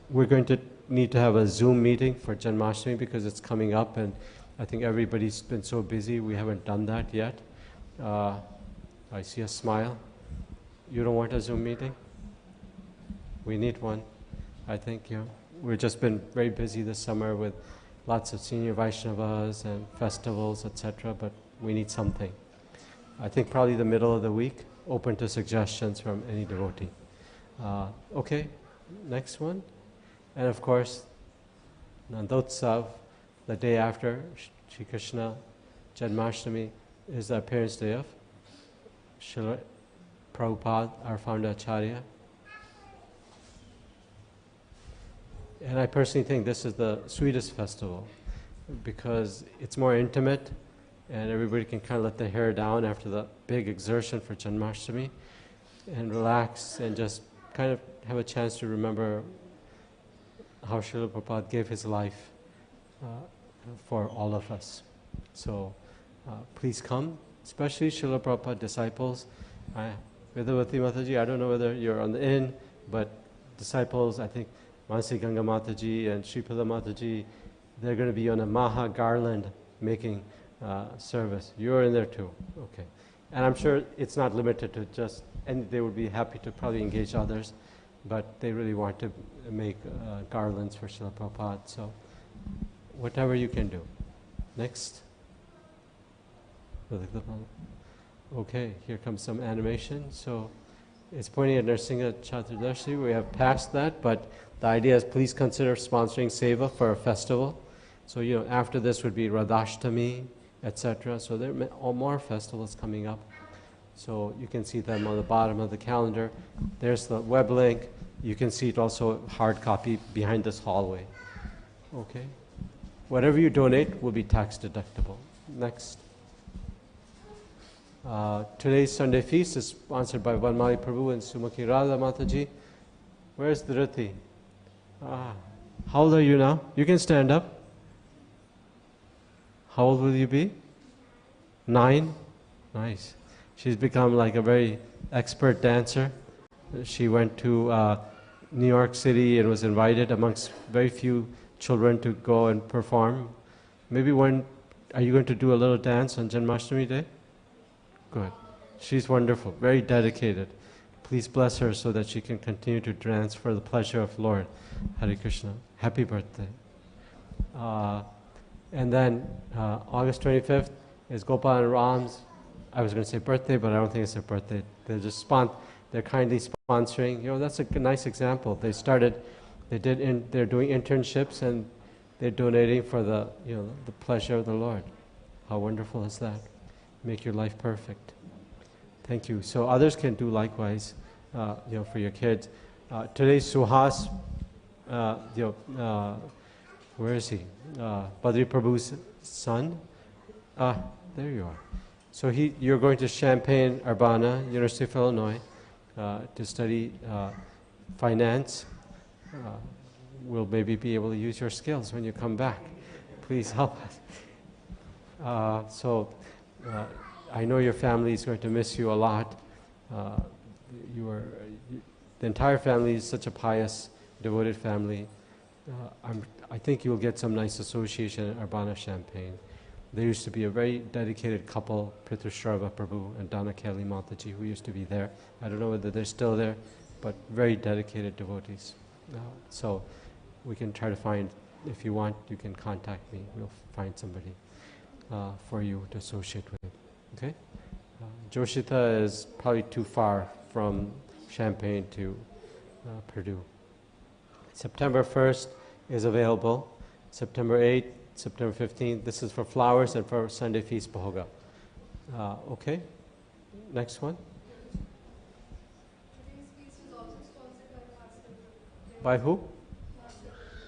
S4: we're going to need to have a Zoom meeting for Janmashtami because it's coming up, and I think everybody's been so busy, we haven't done that yet. I see a smile. You don't want a Zoom meeting? We need one, I think. We've just been very busy this summer with lots of senior Vaishnavas and festivals, etc., but we need something. I think probably the middle of the week, open to suggestions from any devotee. Okay, next one. And of course, Nandotsav, the day after Shri Krishna Janmashtami, is the appearance day of Srila Prabhupada, our founder Acharya. And I personally think this is the sweetest festival because it's more intimate and everybody can kind of let their hair down after the big exertion for Janmashtami and relax and just kind of have a chance to remember how Srila Prabhupada gave his life for all of us. So please come, especially Srila Prabhupada disciples. Vidavati Mataji, I don't know whether you're on the in, but disciples, I think Mansi Ganga Mataji and Sripada Mataji, they're going to be on a Maha garland making service. You're in there too, okay. And I'm sure it's not limited to just, and they would be happy to probably engage others, but they really want to make garlands for Srila Prabhupada, so whatever you can do. Next. Okay, here comes some animation. So it's pointing at Nrsimha Chaturdashi. We have passed that, but the idea is please consider sponsoring seva for a festival. So, after this would be Radhashtami, etc. So there are more festivals coming up. So you can see them on the bottom of the calendar. There's the web link. You can see it also hard copy behind this hallway. Okay. Whatever you donate will be tax deductible. Next. Today's Sunday feast is sponsored by Vanmali Prabhu and Sumukhi Radha Mataji. Where's Dhriti? How old are you now? You can stand up. How old will you be? 9? Nice. She's become like a very expert dancer. She went to New York City and was invited amongst very few children to go and perform. Maybe are you going to do a little dance on Janmashtami Day? Good. She's wonderful, very dedicated. Please bless her so that she can continue to dance for the pleasure of Lord. Hare Krishna. Happy birthday. And then August 25th is Gopal and Ram's, I was going to say birthday, but I don't think it's their birthday. They're kindly sponsoring. That's a nice example. They're doing internships and they're donating for the pleasure of the Lord. How wonderful is that? Make your life perfect. Thank you. So others can do likewise, for your kids. Today's Suhas, where is he? Badri Prabhu's son. There you are. So you're going to Champaign-Urbana, University of Illinois, to study finance. We'll maybe be able to use your skills when you come back. Please help us. I know your family is going to miss you a lot. The entire family is such a pious, devoted family. I think you'll get some nice association at Urbana Champaign. There used to be a very dedicated couple, Prithushrav Prabhu and Dana Kelly Mataji, who used to be there. I don't know whether they're still there, but very dedicated devotees. So we can try to find, if you want, you can contact me. We'll find somebody for you to associate with. Okay? Joshita is probably too far from Champaign to Purdue. September 1st is available. September 8th, September 15th. This is for flowers and for Sunday feast Bhoga. Okay? Next one.
S8: Today's feast is also sponsored by Bhaskar Prabhu.
S4: By who?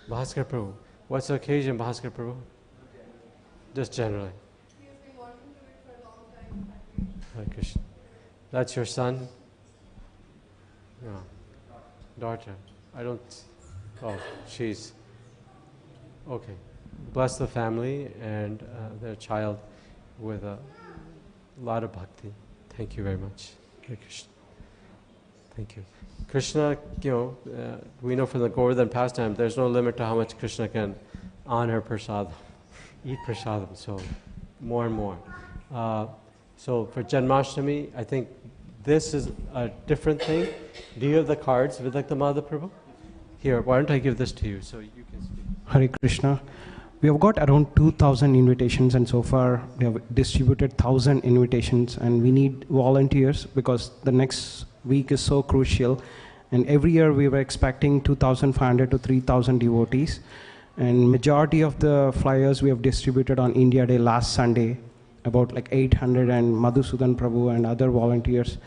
S4: Bhaskar Prabhu. What's the occasion, Bhaskar Prabhu? Just generally.
S8: He has been wanting to do it for a long time.
S4: Hare Krishna. That's your son? No. Daughter. She's. Okay. Bless the family and their child with a lot of bhakti. Thank you very much. Hare Krishna. Thank you. Krishna, we know from the Govardhan pastime, there's no limit to how much Krishna can honor prasadam, eat prasadam, so more and more. So for Janmashtami, I think this is a different thing. Do you have the cards, Vidakta Madha Prabhu? Here, why don't I give this to you so you can speak.
S9: Hare Krishna. We have got around 2,000 invitations, and so far we have distributed 1,000 invitations, and we need volunteers because the next week is so crucial, And every year we were expecting 2,500 to 3,000 devotees. And majority of the flyers we have distributed on India Day last Sunday, about like 800, and Madhusudan Prabhu and other volunteers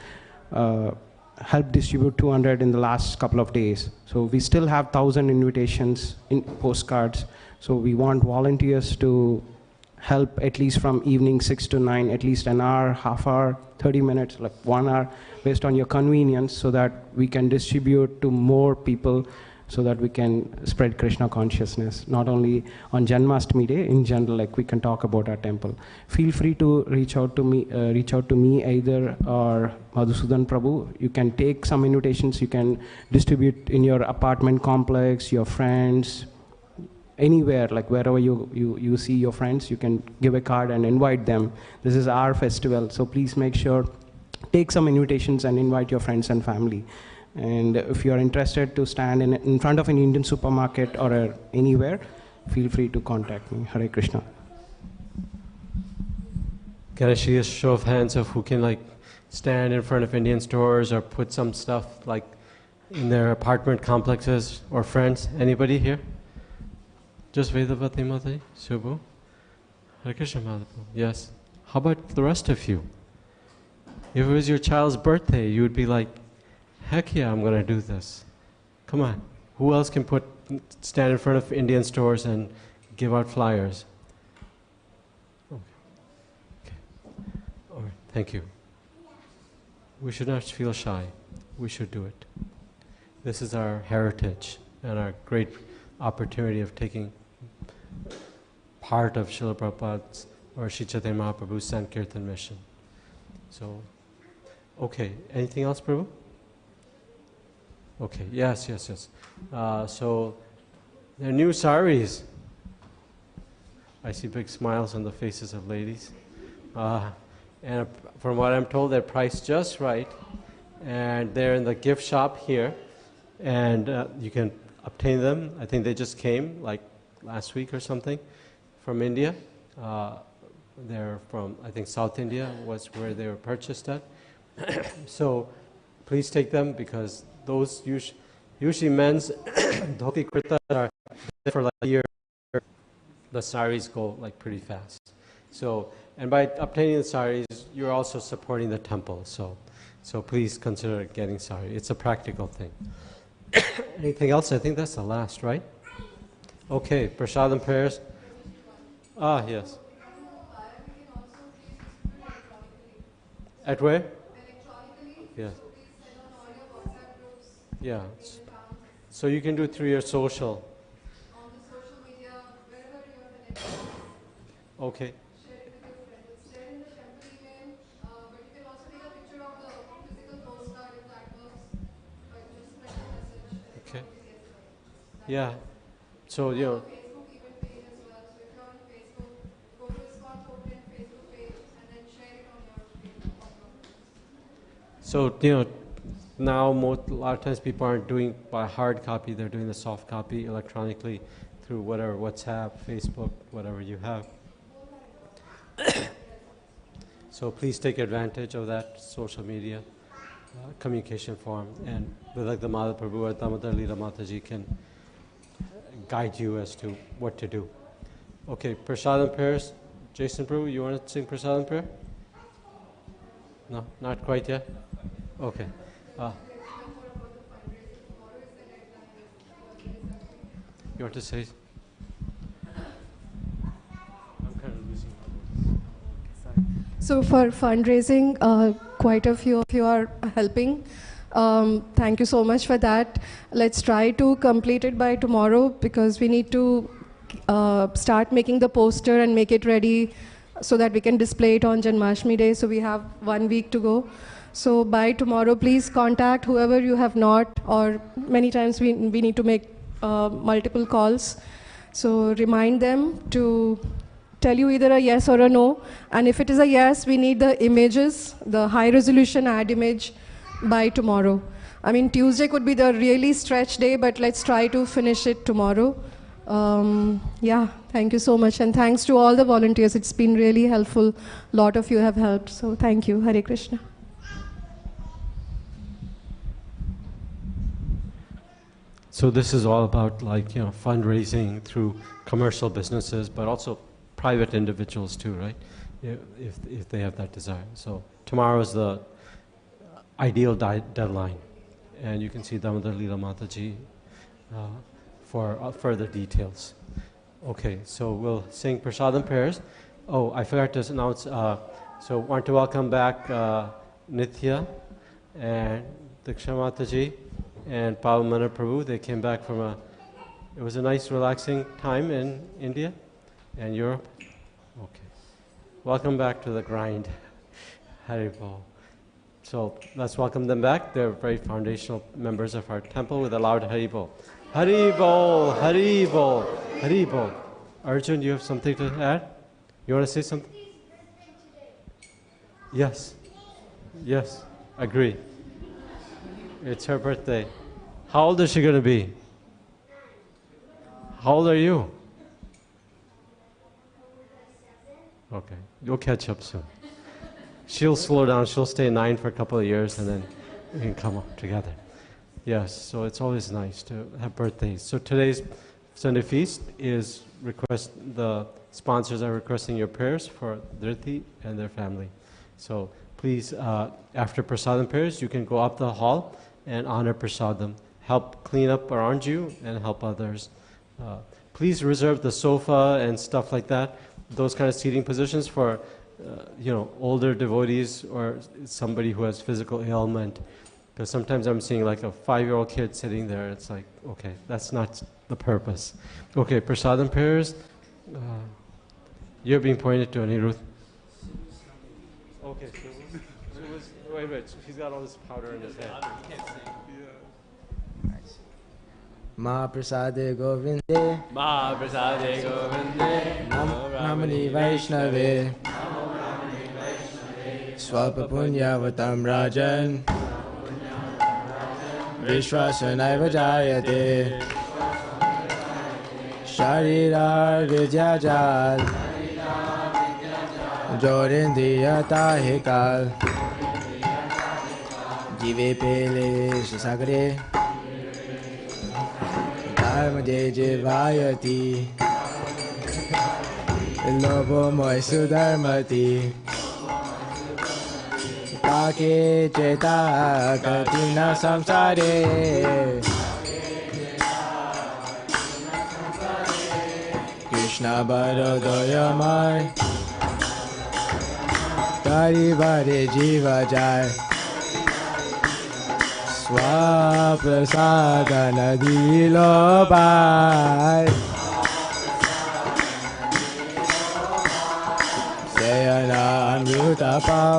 S9: helped distribute 200 in the last couple of days. So we still have 1,000 invitations in postcards. So we want volunteers to help at least from evening 6 to 9, at least an hour, half hour, 30 minutes, like 1 hour, based on your convenience, so that we can distribute to more people, so that we can spread Krishna consciousness, not only on Janmashtami Day, in general, like we can talk about our temple. Feel free to reach out to me either or Madhusudan Prabhu. You can take some invitations, you can distribute in your apartment complex, your friends, anywhere, like wherever you see your friends, you can give a card and invite them. This is our festival, so please make sure, take some invitations and invite your friends and family. And if you are interested to stand in front of an Indian supermarket or anywhere, feel free to contact me. Hare Krishna.
S4: Can I see a show of hands of who can like stand in front of Indian stores or put some stuff like in their apartment complexes, or friends? Anybody here? Just Vedavati Mataji, Subhu, Hare Krishna Madhapu. Yes. How about the rest of you? If it was your child's birthday, you would be like, heck yeah, I'm going to do this. Come on. Who else can stand in front of Indian stores and give out flyers? Okay. All right. Thank you. We should not feel shy. We should do it. This is our heritage and our great opportunity of taking part of Srila Prabhupada's or Sri Chaitanya Mahaprabhu's Sankirtan mission. So, okay. Anything else, Prabhu? Okay, yes. So, they're new saris. I see big smiles on the faces of ladies. And from what I'm told, they're priced just right. And they're in the gift shop here. And you can obtain them. I think they just came, like last week or something, from India. They're from, I think, South India was where they were purchased at. So, please take them, because those usually men's dhoti kurtas are for like a year. The saris go like pretty fast. So, and by obtaining the saris, you're also supporting the temple. So please consider getting sari. It's a practical thing. Anything else? I think that's the last, right? Okay, prasadam prayers. Ah, yes. At where? Yes. Yeah. So you can do it through your social.
S8: On the social media, wherever you are connected.
S4: Okay.
S8: Share it with your friends. It's there in the temple email, but you can also take a picture of the physical postcard if that works. But just spread the message.
S4: Okay. Yeah. So, you know.
S8: Facebook event page as well. So if you're on Facebook, go to ISKCON Copenhagen Facebook page and then share it on your Facebook.
S4: So, you know, now a lot of times people aren't doing by hard copy, they're doing the soft copy electronically through whatever, WhatsApp, Facebook, whatever you have. So please take advantage of that social media communication form, and with like the Madhav Prabhu or Damodar Leela Mataji can guide you as to what to do. Okay, Prasadam prayers. Jason Prabhu, you want to sing Prasadam prayer? No, not quite yet? Okay. You want to say? I'm kind of losing.
S8: So for fundraising, quite a few of you are helping. Thank you so much for that. Let's try to complete it by tomorrow, because we need to start making the poster and make it ready so that we can display it on Janmashtami Day. So we have 1 week to go. So by tomorrow, please contact whoever you have not, or many times we need to make multiple calls. So remind them to tell you either a yes or a no. And if it is a yes, we need the images, the high resolution ad image by tomorrow. I mean, Tuesday could be the really stretch day, but let's try to finish it tomorrow. Yeah, thank you so much. And thanks to all the volunteers. It's been really helpful. A lot of you have helped. So thank you. Hare Krishna.
S4: So this is all about like, you know, fundraising through commercial businesses, but also private individuals too, right? If they have that desire. So tomorrow is the ideal deadline. And you can see Damodar Leela Mataji for further details. Okay, so we'll sing Prasadam prayers. Oh, I forgot to announce, so want to welcome back Nithya and Diksha Mataji and Pavamana Prabhu. They came back from it was a nice relaxing time in India and Europe. Okay. Welcome back to the grind. Haribol. So let's welcome them back. They're very foundational members of our temple with a loud Haribol. Haribol, Haribol, Haribol. Arjun, you have something to add? You want to say something? Yes. Yes, agree. It's her birthday. How old is she going to be? How old are you? Okay, you'll catch up soon. She'll slow down. She'll stay 9 for a couple of years, and then we can come up together. Yes, so it's always nice to have birthdays. So today's Sunday feast is the sponsors are requesting your prayers for Dhriti and their family. So please, after Prasadam prayers, you can go up the hall and honor Prasadam. Help clean up around you and help others. Please reserve the sofa and stuff like that, those kind of seating positions for older devotees or somebody who has physical ailment. Because sometimes I'm seeing like a 5-year-old kid sitting there. It's like, okay, that's not the purpose. Okay, Prasadam prayers. You're being pointed to, Anirudh. Okay, wait. He's got all this powder in his head.
S10: Ma prasade govinde,
S11: Ma prasade govinde,
S10: Namani Vaishnave, Swalpa punyavatam rajan, Vishwasanaiva jayate, Sharira vidyajal, Jorindriya tahikal, Jive pele shisagre, Dharma Deje Vayati, Lobo Moisu Dharmati, Take Cheta Katina Samsare, Krishna Barodoyamai, Kari Bhare Jiva Jai, Swaprasadana Dilo Bhai, Sayana Amruta Pao,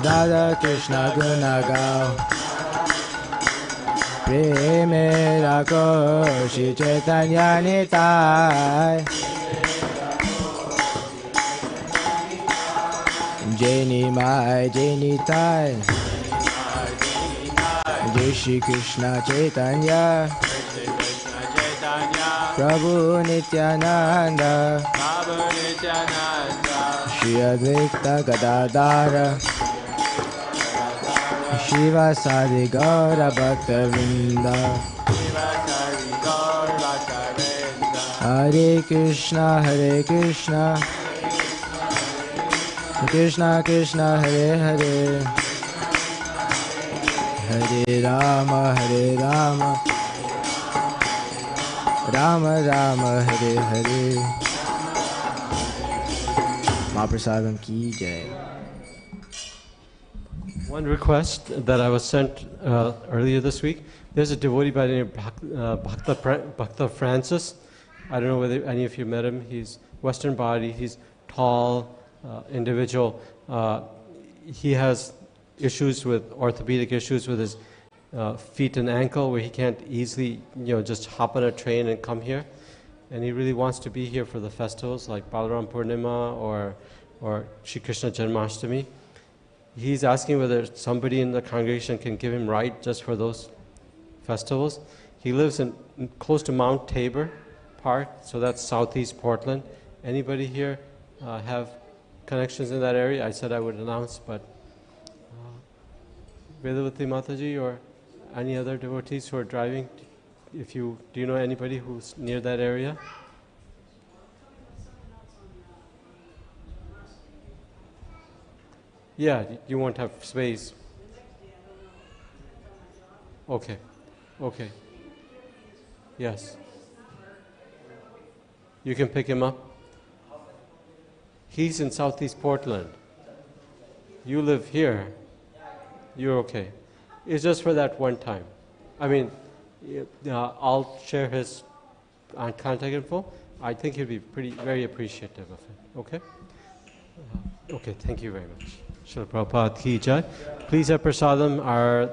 S10: Dada Krishna Guna Gao, Preme Rako Shri Chaitanya Nitai, Jani Mai Jani Tai, Jai Shri Krishna Chaitanya, Prabhu Nityananda, Shri Advaita Gadadara, Shiva Sadi Gaura Bhakta Vrinda, Hare Krishna Hare Krishna, Krishna Krishna Hare Hare, Hare Rama Hare Rama, Rama Rama Hare Hare. Mahaprasadam ki jai.
S4: One request that I was sent earlier this week. There's a devotee by the name of Bhakta Francis. I don't know whether any of you met him. He's Western body. He's tall individual. He has issues with orthopedic issues with his feet and ankle, where he can't easily, just hop on a train and come here. And he really wants to be here for the festivals like Balaram Purnima or Shri Krishna Janmashtami. He's asking whether somebody in the congregation can give him ride just for those festivals. He lives close to Mount Tabor Park, so that's southeast Portland. Anybody here have connections in that area? I said I would announce, but Vedavati Mataji or any other devotees who are driving? Do you know anybody who's near that area? Yeah, you won't have space. Okay. Okay. Yes. You can pick him up. He's in Southeast Portland. You live here. You're okay. It's just for that one time. I mean, I'll share his contact info. I think he'll be very appreciative of it. Okay? Okay, thank you very much. Srila Prabhupada ki jai. Please have prasadam. Our